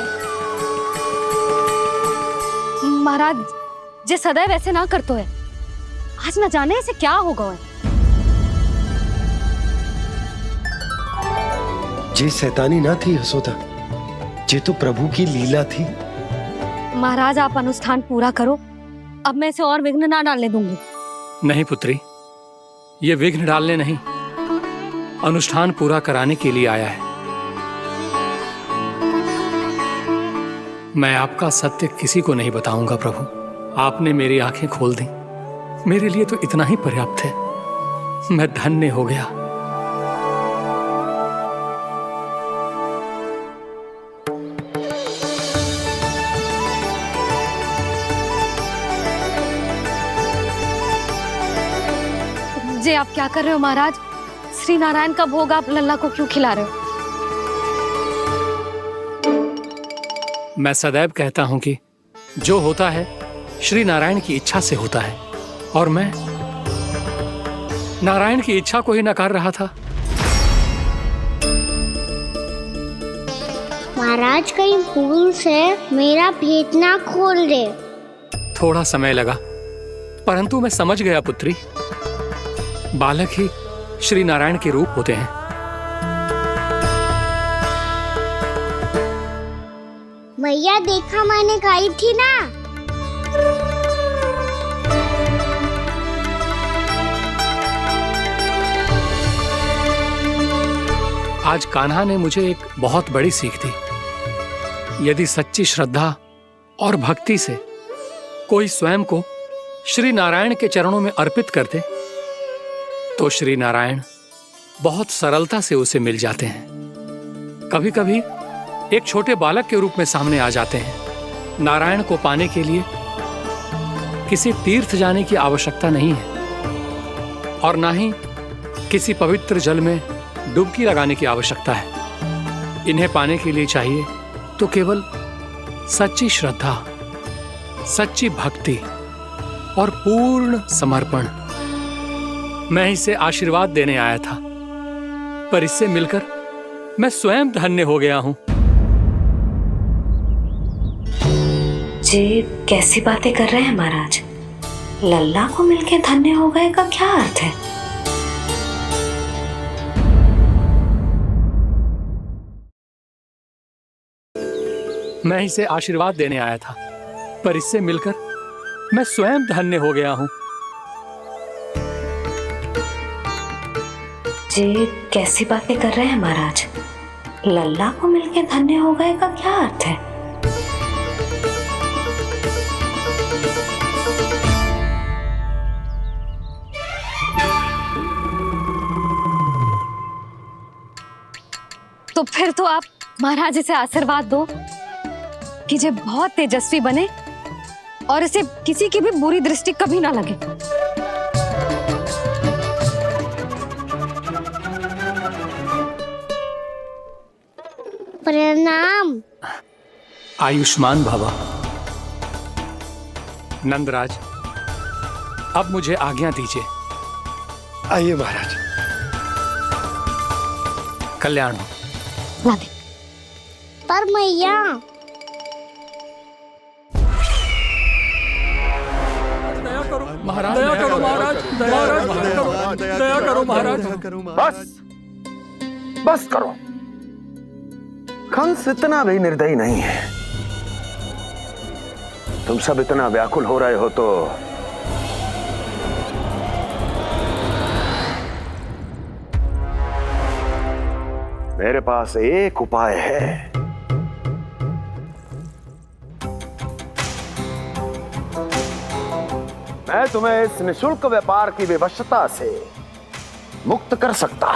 महाराज, जे सदैव ऐसे ना करतो है, आज न जाने इसे क्या होगा है। जे शैतानी ना थी यशोदा, जे तो प्रभु की लीला थी। महाराज, आप अनुष्ठान पूरा करो, अब मैं इसे और विघ्न ना डालने दूंगी। नहीं पुत्री, ये विघ्न डालने नहीं, अनुष्ठान पूरा कराने के लिए आया है। मैं आपका सत्य किसी को नहीं बताऊंगा प्रभु। आपने मेरी आंखें खोल दी, मेरे लिए तो इतना ही पर्याप्त है। मैं धन्य हो गया। जे आप क्या कर रहे हो महाराज? श्री नारायण का भोग आप लल्ला को क्यों खिला रहे हो? मैं सदैव कहता हूं कि जो होता है श्री नारायण की इच्छा से होता है, और मैं नारायण की इच्छा को ही नकार रहा था। महाराज, कहीं भूल से मेरा भेद ना खोल दे। थोड़ा समय लगा, परंतु मैं समझ गया पुत्री। बालक ही श्री नारायण के रूप होते हैं। मैया, देखा मैंने गाई थी ना। आज कान्हा ने मुझे एक बहुत बड़ी सीख दी। यदि सच्ची श्रद्धा और भक्ति से कोई स्वयं को श्री नारायण के चरणों में अर्पित कर दे, तो श्री नारायण बहुत सरलता से उसे मिल जाते हैं। कभी कभी एक छोटे बालक के रूप में सामने आ जाते हैं। नारायण को पाने के लिए किसी तीर्थ जाने की आवश्यकता नहीं है, और ना ही किसी पवित्र जल में डुबकी लगाने की आवश्यकता है। इन्हें पाने के लिए चाहिए तो केवल सच्ची श्रद्धा, सच्ची भक्ति और पूर्ण समर्पण। मैं इसे आशीर्वाद देने आया था, पर इससे मिलकर मैं स्वयं धन्य हो गया हूं। जी कैसी बातें कर रहे हैं महाराज? लल्ला को मिलके धन्य हो गए का क्या अर्थ है? मैं इसे आशीर्वाद देने आया था, पर इससे मिलकर मैं स्वयं धन्य हो गया हूँ। ये कैसी बातें कर रहे हैं महाराज? लल्ला को मिलके धन्य हो गए का क्या अर्थ है? तो फिर तो आप महाराज इसे आशीर्वाद दो कि ये बहुत तेजस्वी बने और इसे किसी की भी बुरी दृष्टि कभी ना लगे। प्रणाम। आयुष्मान भवा। नंदराज, अब मुझे आज्ञा दीजिए। आइए महाराज। कल्याण हो। पर मैया, महाराज दया करो, महाराज दया करो महाराज। बस करो। कंस इतना भी निर्दयी नहीं है। तुम सब इतना व्याकुल हो रहे हो तो मेरे पास एक उपाय है। मैं तुम्हें इस निशुल्क व्यापार की विवशता से मुक्त कर सकता।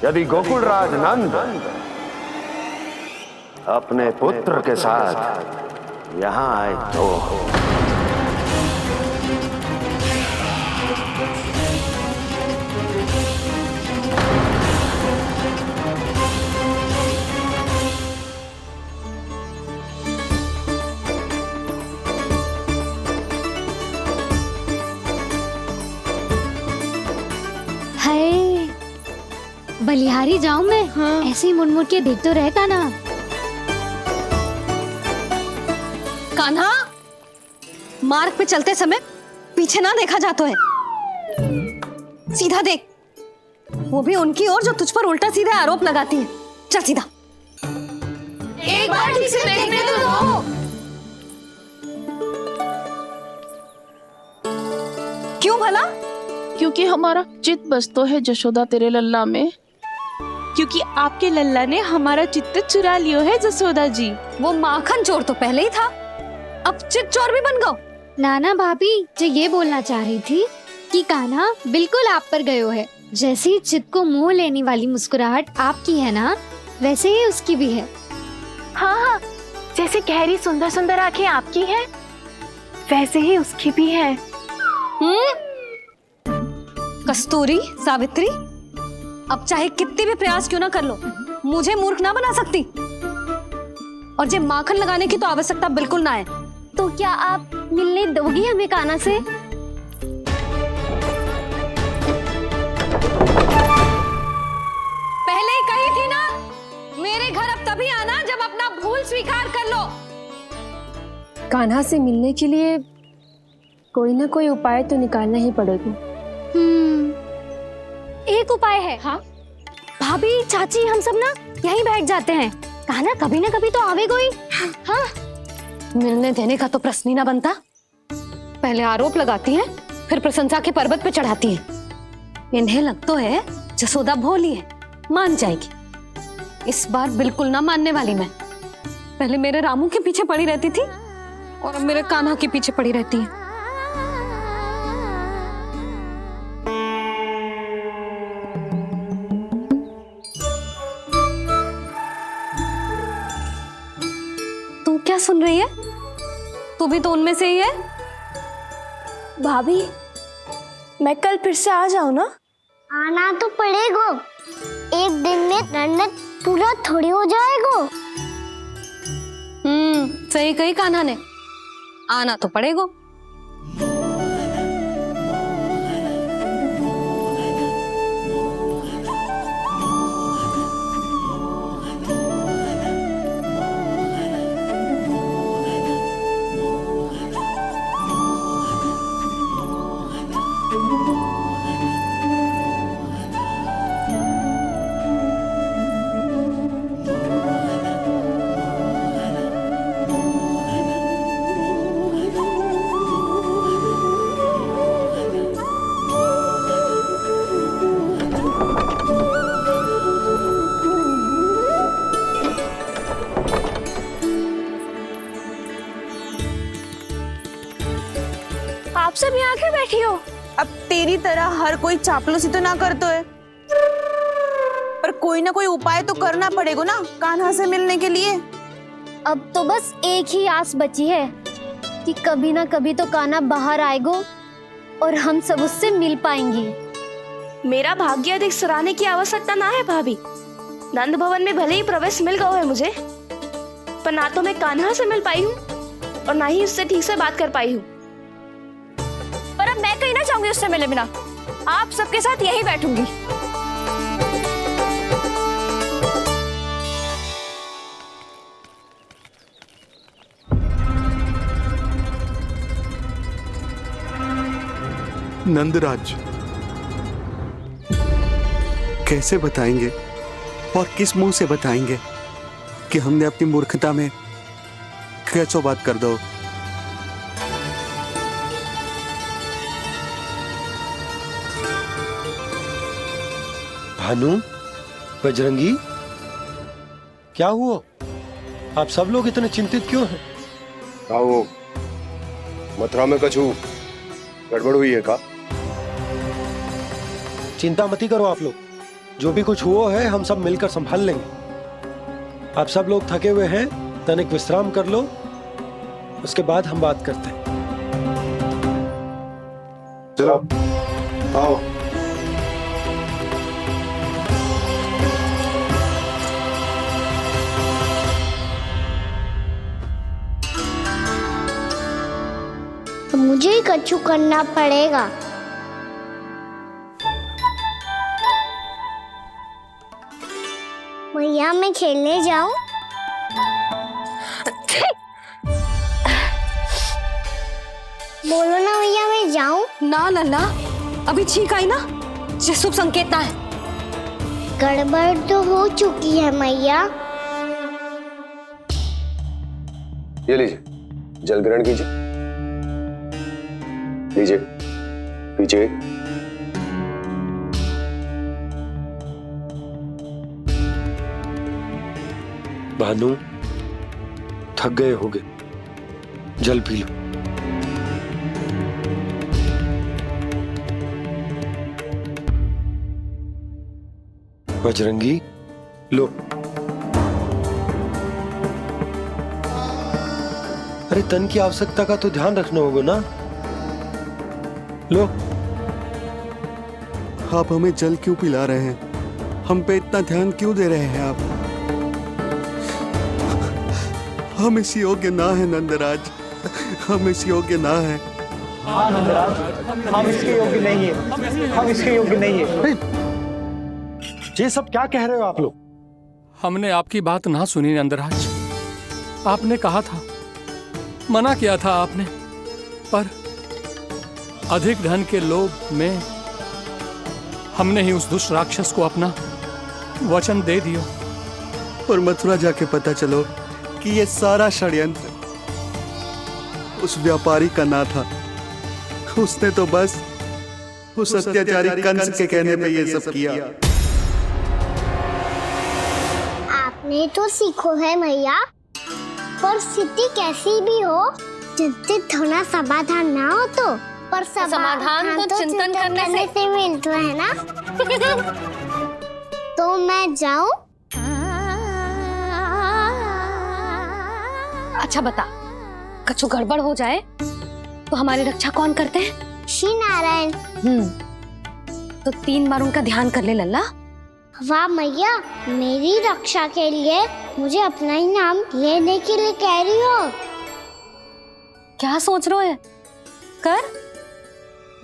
यदि गोकुलराज नंद अपने पुत्र के साथ यहां आए तो बलिहारी जाऊं मैं? हाँ। ऐसे ही मुड़ के देख तो रहे कान्हा। कान्हा, मार्ग पे चलते समय पीछे ना देखा जाता है, सीधा देख। वो भी उनकी ओर जो तुझ पर उल्टा सीधे आरोप लगाती है। चल सीधा। एक बार ठीक से देखने तो दो। क्यों भला? क्योंकि हमारा चित्त बसतो है जशोदा तेरे लल्ला में। क्योंकि आपके लल्ला ने हमारा चित्त चुरा लियो है जसोदा जी। वो माखन चोर तो पहले ही था, अब चित्त चोर भी बन गो। नाना भाभी जो ये बोलना चाह रही थी कि कान्हा बिल्कुल आप पर गयो है। जैसे ही चित्त को मोह लेने वाली मुस्कुराहट आपकी है ना, वैसे ही उसकी भी है। हाँ हाँ, जैसे गहरी सुंदर सुंदर आंखें आपकी हैं, वैसे ही उसकी भी है। कस्तूरी, सावित्री, अब चाहे कितने भी प्रयास क्यों ना कर लो, मुझे मूर्ख ना बना सकती। और जे माखन लगाने की तो आवश्यकता बिल्कुल ना है। तो क्या आप मिलने दोगी हमें कान्हा से? पहले ही कही थी ना, मेरे घर अब तभी आना जब अपना भूल स्वीकार कर लो। कान्हा से मिलने के लिए कोई ना कोई उपाय तो निकालना ही पड़ेगा। एक उपाय है। हाँ? भाभी, चाची, हम सब ना यहीं बैठ जाते हैं। कान्हा कभी ना कभी तो आवेगा ही। हाँ? मिलने देने का तो प्रश्न ही ना बनता। पहले आरोप लगाती हैं, फिर प्रशंसा के पर्वत पे चढ़ाती हैं। इन्हें लगता है जसोदा भोली है, मान जाएगी। इस बार बिल्कुल ना मानने वाली मैं। पहले मेरे रामू के पीछे पड़ी रहती थी और अब मेरे कान्हा के पीछे पड़ी रहती है। क्या सुन रही है? तू भी तो उनमें से ही है। भाभी, मैं कल फिर से आ जाऊं ना? आना तो पड़ेगा। एक दिन में रन्नत पूरा थोड़ी हो जाएगा। सही कही कान्हा ने, आना तो पड़ेगा। सब यहाँ आके बैठी हो? अब तेरी तरह हर कोई चापलूसी तो ना करतो है, पर कोई ना कोई उपाय तो करना पड़ेगा ना कान्हा से मिलने के लिए। अब तो बस एक ही आस बची है कि कभी ना कभी तो कान्हा बाहर आएगो और हम सब उससे मिल पाएंगे। मेरा भाग्य अधिक सराहने की आवश्यकता ना है भाभी। नंद भवन में भले ही प्रवेश मिल गया है मुझे, पर ना तो मैं कान्हा से मिल पाई हूँ और ना ही उससे ठीक से बात कर पाई हूँ। पर अब मैं कहीं ना चाहूंगी उससे मिले बिना। आप सबके साथ यहीं बैठूंगी। नंदराज, कैसे बताएंगे और किस मुंह से बताएंगे कि हमने अपनी मूर्खता में कैसो बात कर दो। भानु, बजरंगी, क्या हुआ? आप सब लोग इतने चिंतित क्यों हैं? आओ, मथुरा में कछु गड़बड़ हुई है का? चिंता मती करो आप लोग, जो भी कुछ हुआ है हम सब मिलकर संभाल लेंगे। आप सब लोग थके हुए हैं, तनिक विश्राम कर लो, उसके बाद हम बात करते हैं। चलो आओ। मुझे ही कछु करना पड़ेगा। भैया मैं खेलने जाऊं? बोलो ना भैया मैं जाऊं? ना लल्ला, अभी छींक आई ना, ये शुभ संकेत ना है। गड़बड़ तो हो चुकी है मैया। ये लीजिए, जल ग्रहण कीजिए। लीजिए, पीछे। भानु, थक गए होगे, जल पी लो। बजरंगी, लो। अरे तन की आवश्यकता का तो ध्यान रखना होगा ना, लो। आप हमें जल क्यों पिला रहे हैं? हम पे इतना ध्यान क्यों दे रहे हैं आप? हम इस योग्य ना है नंदराज, हम इस योग्य ना है। हाँ नंदराज, हम इसके योग्य नहीं है, हम इसके योग्य नहीं है। ये सब क्या कह रहे हो आप लोग? हमने आपकी बात ना सुनी नंदराज। आपने कहा था, मना किया था आपने, पर अधिक धन के लोभ में हमने ही उस दुष्ट राक्षस को अपना वचन दे दिया। और मथुरा जाके पता चलो कि ये सारा षड्यंत्र उस व्यापारी का ना था। उसने तो बस उस अत्याचारी कंस के कहने पे ये सब किया। आपने तो सीखो है भैया, पर स्थिति कैसी भी हो, चिंतित होना समाधान ना हो तो, पर समाधान तो चिंतन करने से मिलता है ना। तो मैं जाऊं? अच्छा बता, कछु गड़बड़ हो जाए तो हमारी रक्षा कौन करते हैं? श्री नारायण। तो 3 बार उनका ध्यान कर ले लल्ला। वाह मैया, मेरी रक्षा के लिए मुझे अपना ही नाम लेने के लिए कह रही हो? क्या सोच रहे हो? कर।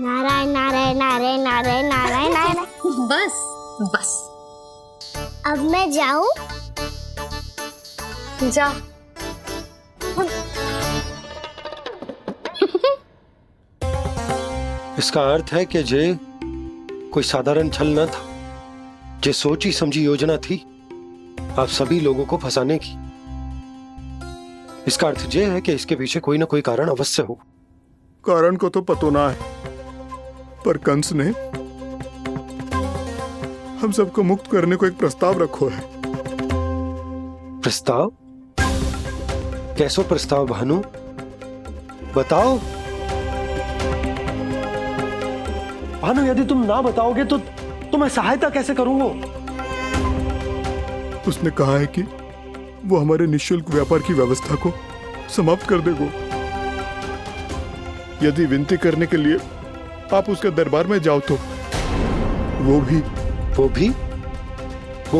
नारायण नारायण नारायण नारायण नारायण नारायण। बस बस। अब मैं जाऊं? जा। इसका अर्थ है कि जे कोई साधारण छल न था, जे सोची समझी योजना थी आप सभी लोगों को फंसाने की। इसका अर्थ ये है कि इसके पीछे कोई ना कोई कारण अवश्य हो। कारण को तो पतो ना है, पर कंस ने हम सबको मुक्त करने को एक प्रस्ताव रखो है। प्रस्ताव? कैसो प्रस्ताव भानु, बताओ। भानु, यदि तुम ना बताओगे तो मैं सहायता कैसे करूंगा? उसने कहा है कि वो हमारे निःशुल्क व्यापार की व्यवस्था को समाप्त कर देगा। यदि विनती करने के लिए आप उसके दरबार में जाओ तो वो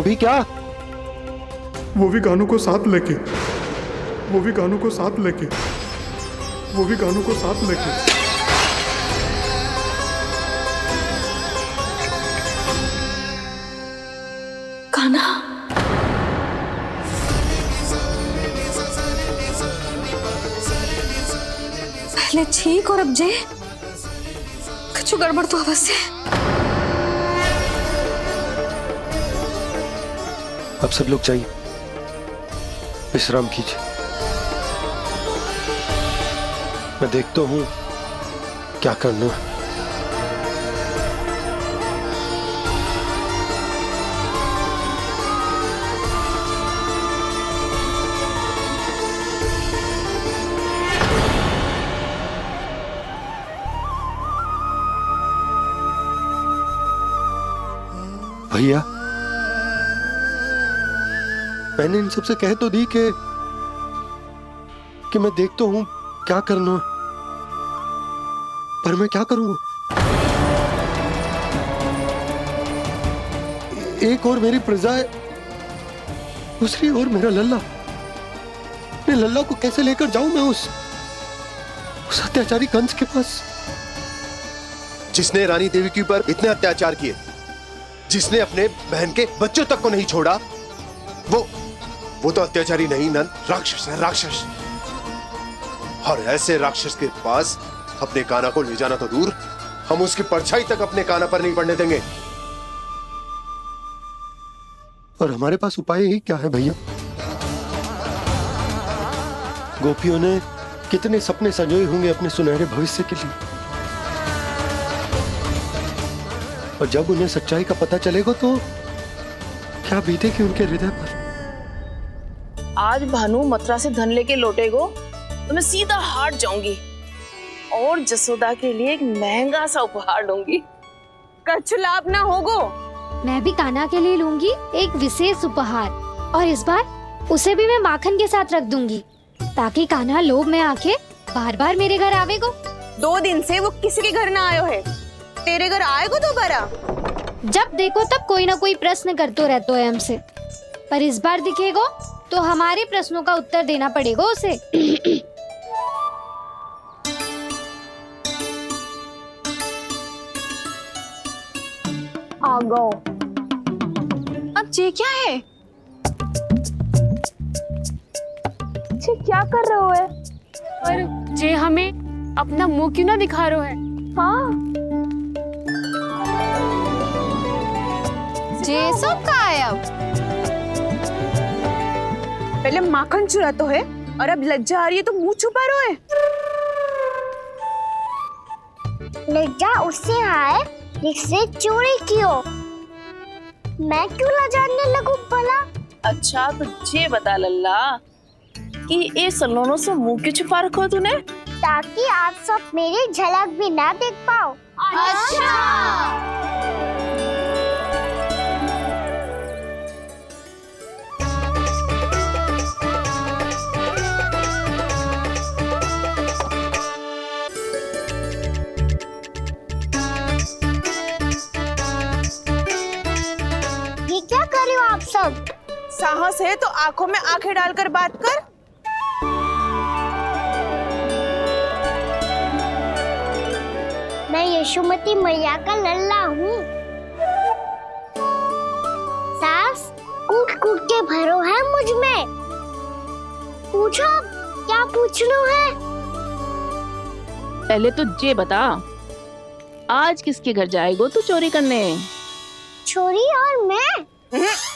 भी क्या? वो भी कानों को साथ लेके कान्हा, पहले ठीक और अब जे कुछ गड़बड़ तो अवश्य। अब सब लोग जाइए, विश्राम कीजिए। मैं देखता हूं क्या करना है। भैया, मैंने इन सबसे कह तो दी कि मैं देखता हूं क्या करना, पर मैं क्या करूंगा? एक और मेरी प्रजा है, दूसरी ओर मेरा लल्ला। मैं लल्ला को कैसे लेकर जाऊं मैं उस अत्याचारी कंस के पास? जिसने रानी देवी के ऊपर इतने अत्याचार किए, जिसने अपने बहन के बच्चों तक को नहीं छोड़ा, वो तो अत्याचारी नहीं नंद, राक्षस है, राक्षस। और ऐसे राक्षस के पास अपने कान्हा को ले जाना तो दूर, हम उसकी परछाई तक अपने कान्हा पर नहीं पड़ने देंगे। और हमारे पास उपाय ही क्या है भैया? गोपियों ने कितने सपने संजोए होंगे अपने सुनहरे भविष्य के लिए, और जब उन्हें सच्चाई का पता चलेगा तो क्या बीतेगी उनके हृदय पर? आज भानु मथुरा से धन लेके लौटेगो तो मैं सीधा हाट जाऊंगी और जसोदा के लिए एक महंगा सा उपहार दूंगी। कछ लाभ ना होगो। मैं भी कान्हा के लिए लूंगी एक विशेष उपहार, और इस बार उसे भी मैं माखन के साथ रख दूंगी, ताकि कान्हा लोभ में आके बार बार मेरे घर आवेगो। 2 दिन से वो किसी के घर ना आयो है, तेरे घर आएगो दोबारा? जब देखो तब कोई ना कोई प्रश्न करते रहते हो हमसे, पर इस बार दिखेगो तो हमारे प्रश्नों का उत्तर देना पड़ेगा उसे। आ गो। अब ये क्या है? ये क्या कर रहे हो है? पर जे हमें अपना मुंह क्यों ना दिखा रहे है? हाँ, जे सब का है अब? पहले माखन चुरा तो है और अब लज्जा आ रही है तो मुंह छुपा रहे है। लज्जा उससे है जिससे चोरी कियो। मैं क्यों लजाने लगूं भला? अच्छा तो ये बता लल्ला कि ये सलोनों से मुंह क्यों छुपा रखो तूने? ताकि आप सब मेरी झलक भी ना देख पाओ। अच्छा। ये क्या कर रहे हो आप सब? साहस है तो आंखों में आंखें डालकर बात कर। मैं यशोमती मैया का लल्ला हूँ। सास कूट कूट के भरो है मुझ में। पूछो क्या पूछना है? पहले तो ये बता, आज किसके घर जाएगो तू चोरी करने? छोरी और मैं?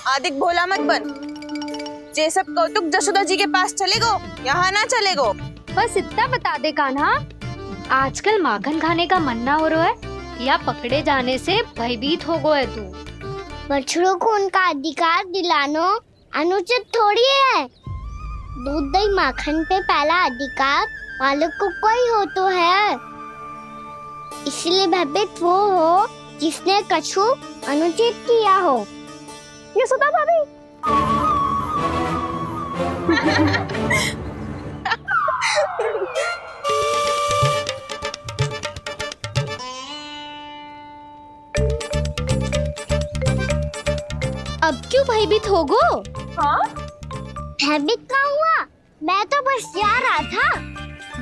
आदिक भोला मत बन। जे सब कौतुक जशोदा जी के पास चलेगो, यहाँ ना चलेगो। बस इतना बता दे कान्हा, आजकल माखन खाने का मन ना हो रहा है या पकड़े जाने से भयभीत हो गए तू? बछड़ों को उनका अधिकार दिलाना अनुचित थोड़ी है। दूध दही माखन पे पहला अधिकार मालिक को कोई हो तो है। इसलिए भयभीत वो हो जिसने कछु अनुचित किया हो। यशोदा भाभी। अब क्यों भयभीत हो गो? हाँ? भयभीत क्या हुआ? मैं तो बस जा रहा था।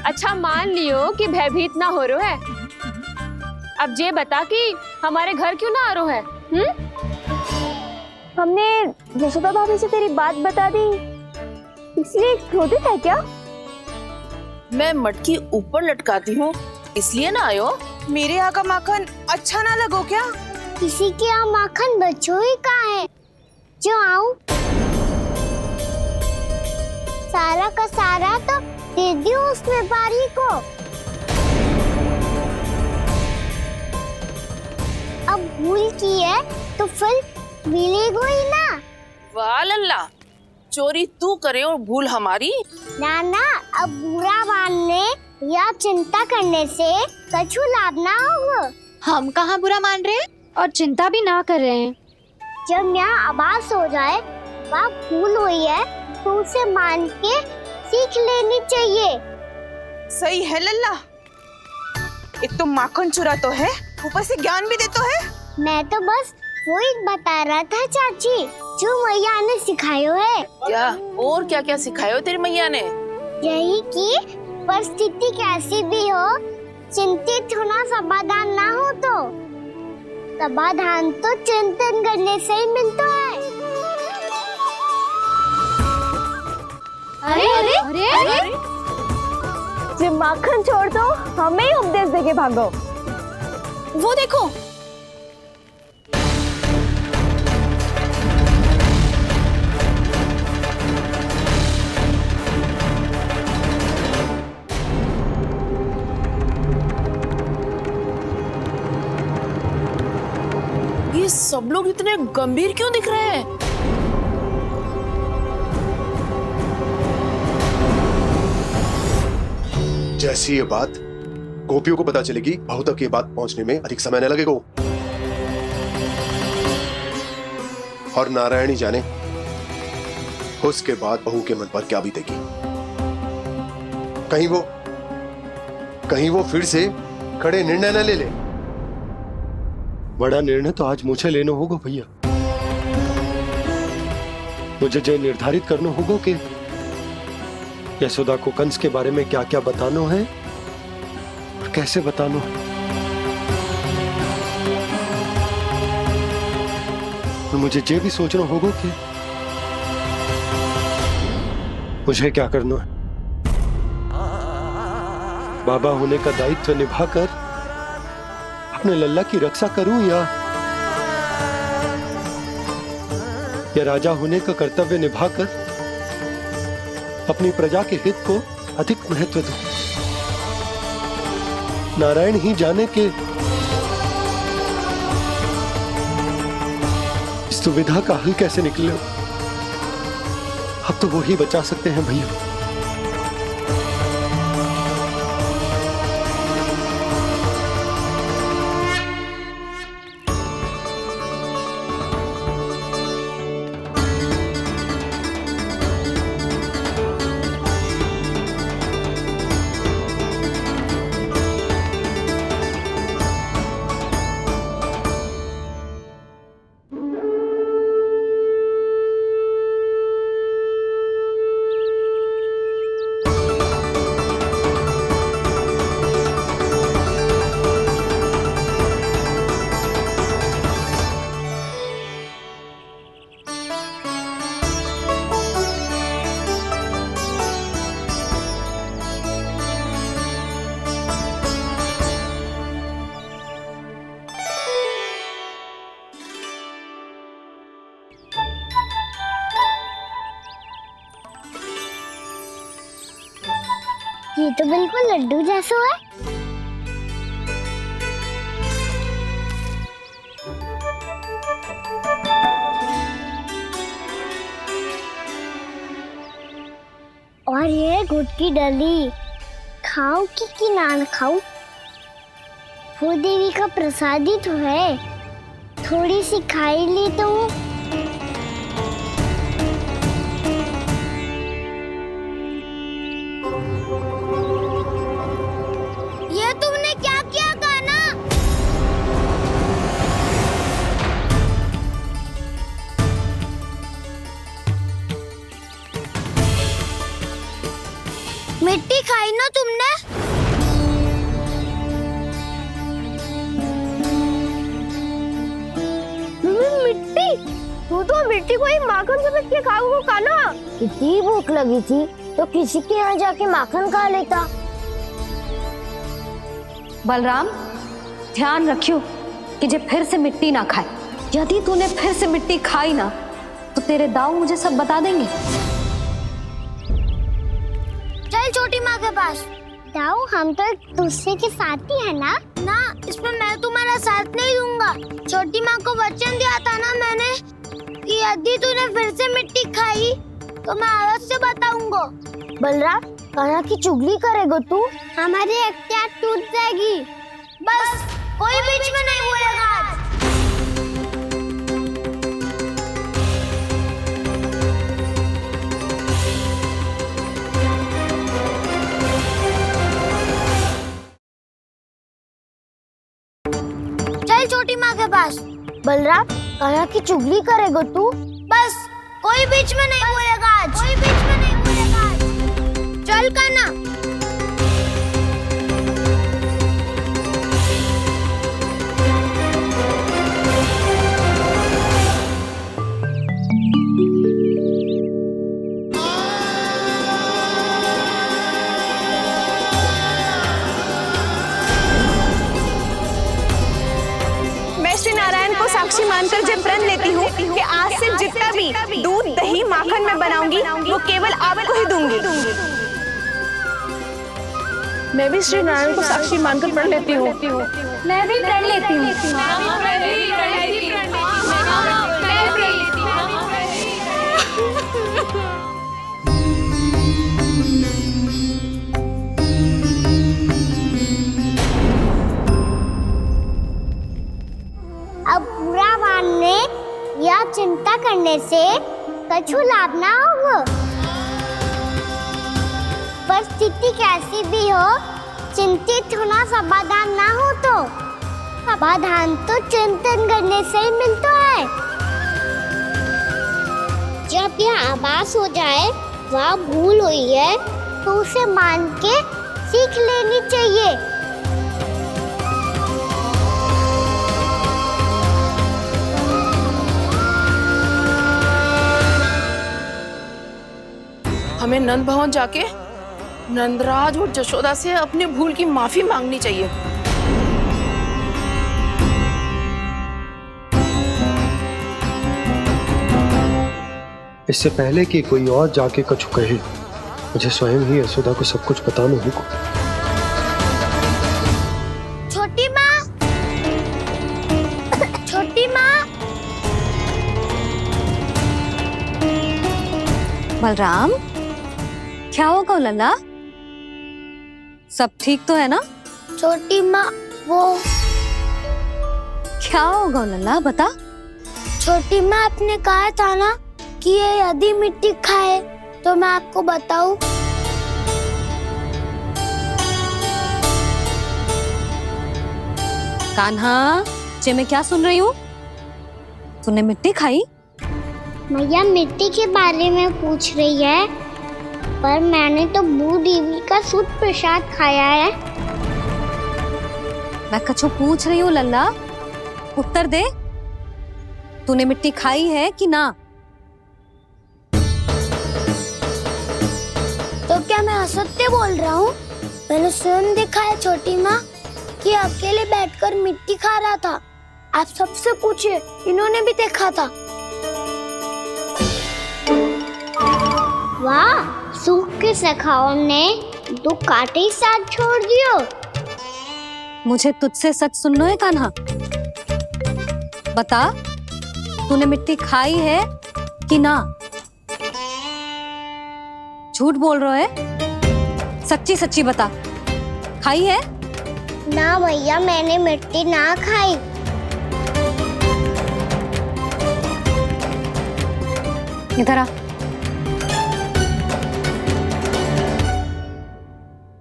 अच्छा मान लियो कि भयभीत ना हो रो है। अब ये बता कि हमारे घर क्यों ना आ रो है? हमने यशोदा भाभी से तेरी बात बता दी, इसलिए क्रोधित है क्या? मैं मटकी ऊपर लटकाती हूँ इसलिए ना आयो। मेरे यहाँ का माखन अच्छा ना लगो क्या? किसी के यहाँ माखन बच्चों ही कहाँ है जो आऊं? सारा का सारा तो दे दियो उस व्यापारी को। अब भूल की है तो फिर मिलेगो ही ना। वाह लल्ला, चोरी तू करे और भूल हमारी। नाना, अब बुरा मानने या चिंता करने से कछु लाभ ना होगा। हम कहाँ बुरा मान रहे हैं और चिंता भी ना कर रहे हैं। जब यहाँ आभास हो जाए वहाँ भूल हुई है तो उसे मान के सीख लेनी चाहिए। सही है लल्ला, एक तो माखन चुरा तो है, ऊपर से ज्ञान भी दे तो है। मैं तो बस वही बता रहा था चाची जो मैया ने सिखायो है। क्या और क्या क्या सिखायो तेरी मैया ने? यही कि परिस्थिति कैसी भी हो, चिंतित होना समाधान ना हो तो समाधान तो चिंतन करने से ही मिलता है। अरे अरे अरे, अरे? जब माखन छोड़ दो हमें ही उपदेश देके भागो। वो देखो, ये सब लोग इतने गंभीर क्यों दिख रहे हैं? जैसी ये बात गोपियों को पता चलेगी, बहू तक ये बात पहुंचने में अधिक समय न लगेगा। और नारायणी जाने उसके बाद बहू के मन पर क्या बीतेगी। कहीं वो फिर से खड़े निर्णय न ले ले। बड़ा निर्णय तो आज मुझे लेना होगा भैया। मुझे जो निर्धारित करना होगा कि यशोदा को कंस के बारे में क्या क्या बताना है और कैसे बताना है। और मुझे ये भी सोचना होगा कि मुझे क्या करना है। बाबा होने का दायित्व निभाकर अपने लल्ला की रक्षा करूं या राजा होने का कर्तव्य निभाकर अपनी प्रजा के हित को अधिक महत्व दूं। नारायण ही जाने के इस दुविधा का हल कैसे निकले। अब तो वो ही बचा सकते हैं भैया। ये तो बिल्कुल लड्डू जैसा है। और ये गुड़ की डली खाऊं कि ना खाऊं? वो देवी का प्रसाद ही तो है, थोड़ी सी खाई ली तो। ये तुमने क्या किया कान्हा? मिट्टी खाई ना तुमने? मिट्टी? तू तो मिट्टी को ही माखन समझ के खाओगे कान्हा। इतनी भूख लगी थी तो किसी के यहाँ जाके माखन खा लेता। बलराम, ध्यान रखियो कि जे फिर से मिट्टी ना खाए। यदि तूने फिर से मिट्टी खाई ना तो तेरे दाऊ मुझे सब बता देंगे। चल छोटी माँ के पास। दाऊ, हम तो एक दूसरे के साथ ही है ना? ना, इसमें मैं तुम्हारा साथ नहीं दूंगा। छोटी माँ को वचन दिया था ना मैंने कि यदि तूने फिर से मिट्टी खाई तो मैं अवश्य बताऊंगा। बलराम, कान्हा की चुगली करेगा तू? हमारी अख्तियार टूट जाएगी। बस कोई बीच में नहीं बोलेगा आज। चल छोटी माँ के पास। बलराम, कान्हा की चुगली करेगा तू? बस कोई बीच में नहीं बोलेगा आज। कोई बीच में नहीं बोलेगा आज। चल कान्हा। श्री नारायण को साक्षी मानकर जब प्रण लेती हूँ कि आज से जितना भी दूध दही माखन मैं बनाऊंगी वो केवल आपको ही दूंगी। मैं भी श्री नारायण को साक्षी मानकर प्रण लेती हूँ। मैं भी प्रण लेती हूँ। अब बुरा मानने या चिंता करने से कछु लाभ ना होगा। परिस्थिति कैसी भी हो, चिंतित होना समाधान ना हो तो समाधान तो चिंतन करने से ही मिलता है। जब यह आभास हो जाए वह भूल हुई है तो उसे मान के सीख लेनी चाहिए। हमें नंद भवन जाके नंदराज और जशोदा से अपनी भूल की माफी मांगनी चाहिए। इससे पहले कि कोई और जाके कछु कहे, मुझे स्वयं ही यशोदा को सब कुछ बताना होगा। छोटी माँ, छोटी माँ। बलराम, क्या होगा लल्ला? सब ठीक तो है ना? छोटी माँ, वो क्या होगा लल्ला, बता। छोटी माँ, आपने कहा था ना कि ये यदि मिट्टी खाए तो मैं आपको बताऊं। कान्हा, जे मैं क्या सुन रही हूँ? तूने मिट्टी खाई? मैया मिट्टी के बारे में पूछ रही है, पर मैंने तो भू देवी का शुद्ध प्रसाद खाया है। मैं कछु पूछ रही हूँ लल्ला, उत्तर दे। तूने मिट्टी खाई है कि ना? तो क्या मैं असत्य बोल रहा हूँ? मैंने स्वयं देखा है छोटी माँ कि अकेले बैठकर मिट्टी खा रहा था। आप सबसे पूछिए, इन्होंने भी देखा था। वाह, सूख के सखाओ ने 2 कांटे ही साथ छोड़ दियो। मुझे तुझसे सच सुनना है कान्हा। बता, तूने मिट्टी खाई है कि ना? झूठ बोल रहा है, सच्ची सच्ची बता। खाई है? ना भैया, मैंने मिट्टी ना खाई। इधर आ।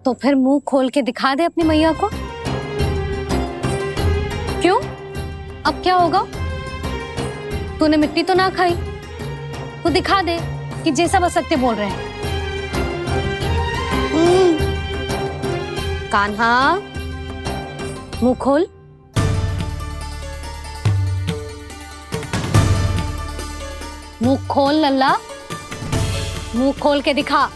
तो फिर मुंह खोल के दिखा दे अपनी मैया को। क्यों? अब क्या होगा? तूने मिट्टी तो ना खाई, तो दिखा दे कि जे सब असत्य बोल रहे हैं। कान्हा, मुंह खोल। मुंह खोल लल्ला, मुंह खोल के दिखा।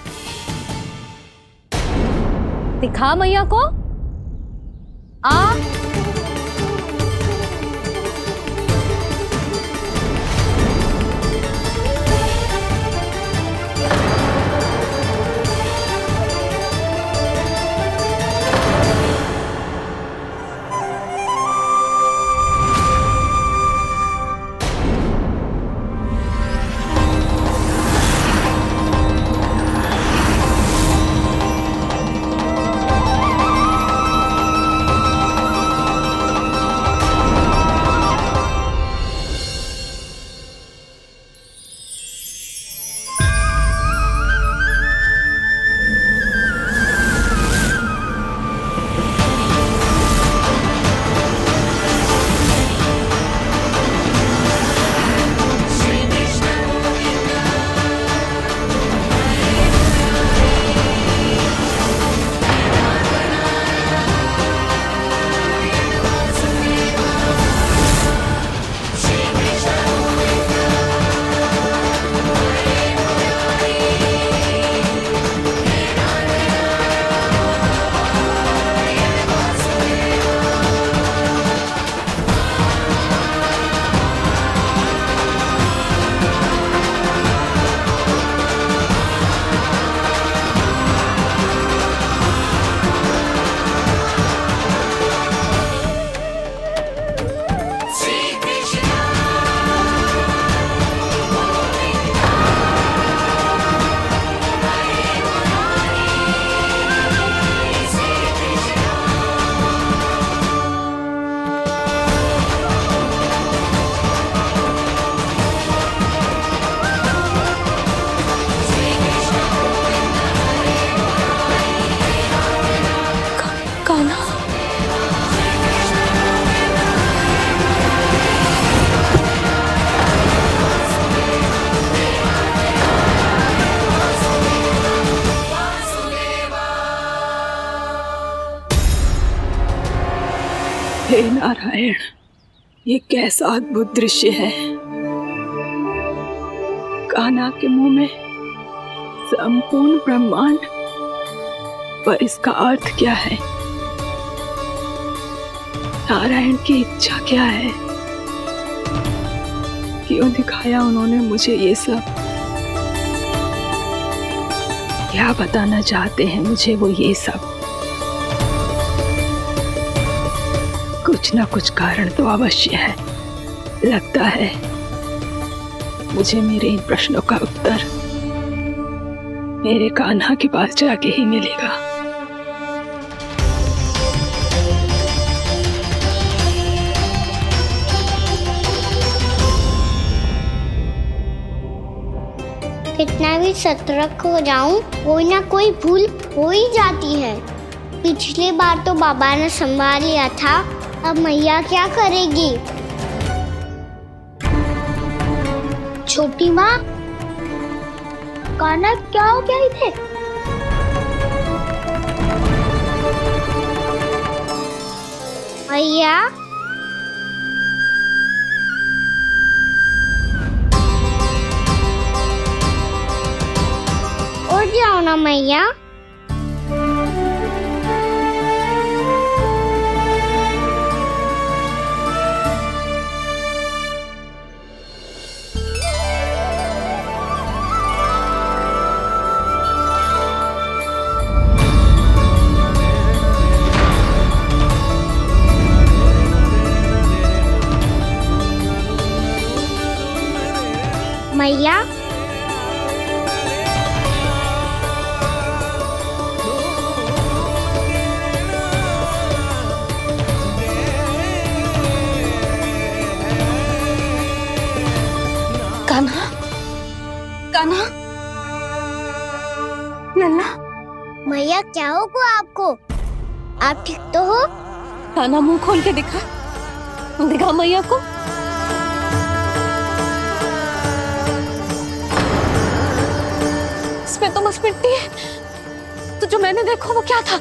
दिखा मैया को। आ हे नारायण, ये कैसा अद्भुत दृश्य है। कान्हा के मुंह में संपूर्ण ब्रह्मांड, पर इसका अर्थ क्या है? नारायण की इच्छा क्या है? क्यों दिखाया उन्होंने मुझे ये सब? क्या बताना चाहते हैं मुझे वो ये सब? कुछ ना कुछ कारण तो अवश्य है। लगता है मुझे मेरे इन प्रश्नों का उत्तर मेरे कान्हा के पास जाके ही मिलेगा। कितना भी सतर्क हो जाऊं, कोई ना कोई भूल हो ही जाती है। पिछली बार तो बाबा ने संभाल लिया था, अब मैया क्या करेगी? छोटी माँ, कान्हा क्या हो गया इधर? मैया, उठ जाओ ना मैया। मैया, कान्हा, कान्हा, लल्ला, मैया क्या होगा आपको? आप ठीक तो हो? कान्हा मुंह खोल के दिखा, दिखा मैया को। इसमें तो बस मिट्टी है। तो जो मैंने देखा वो क्या था?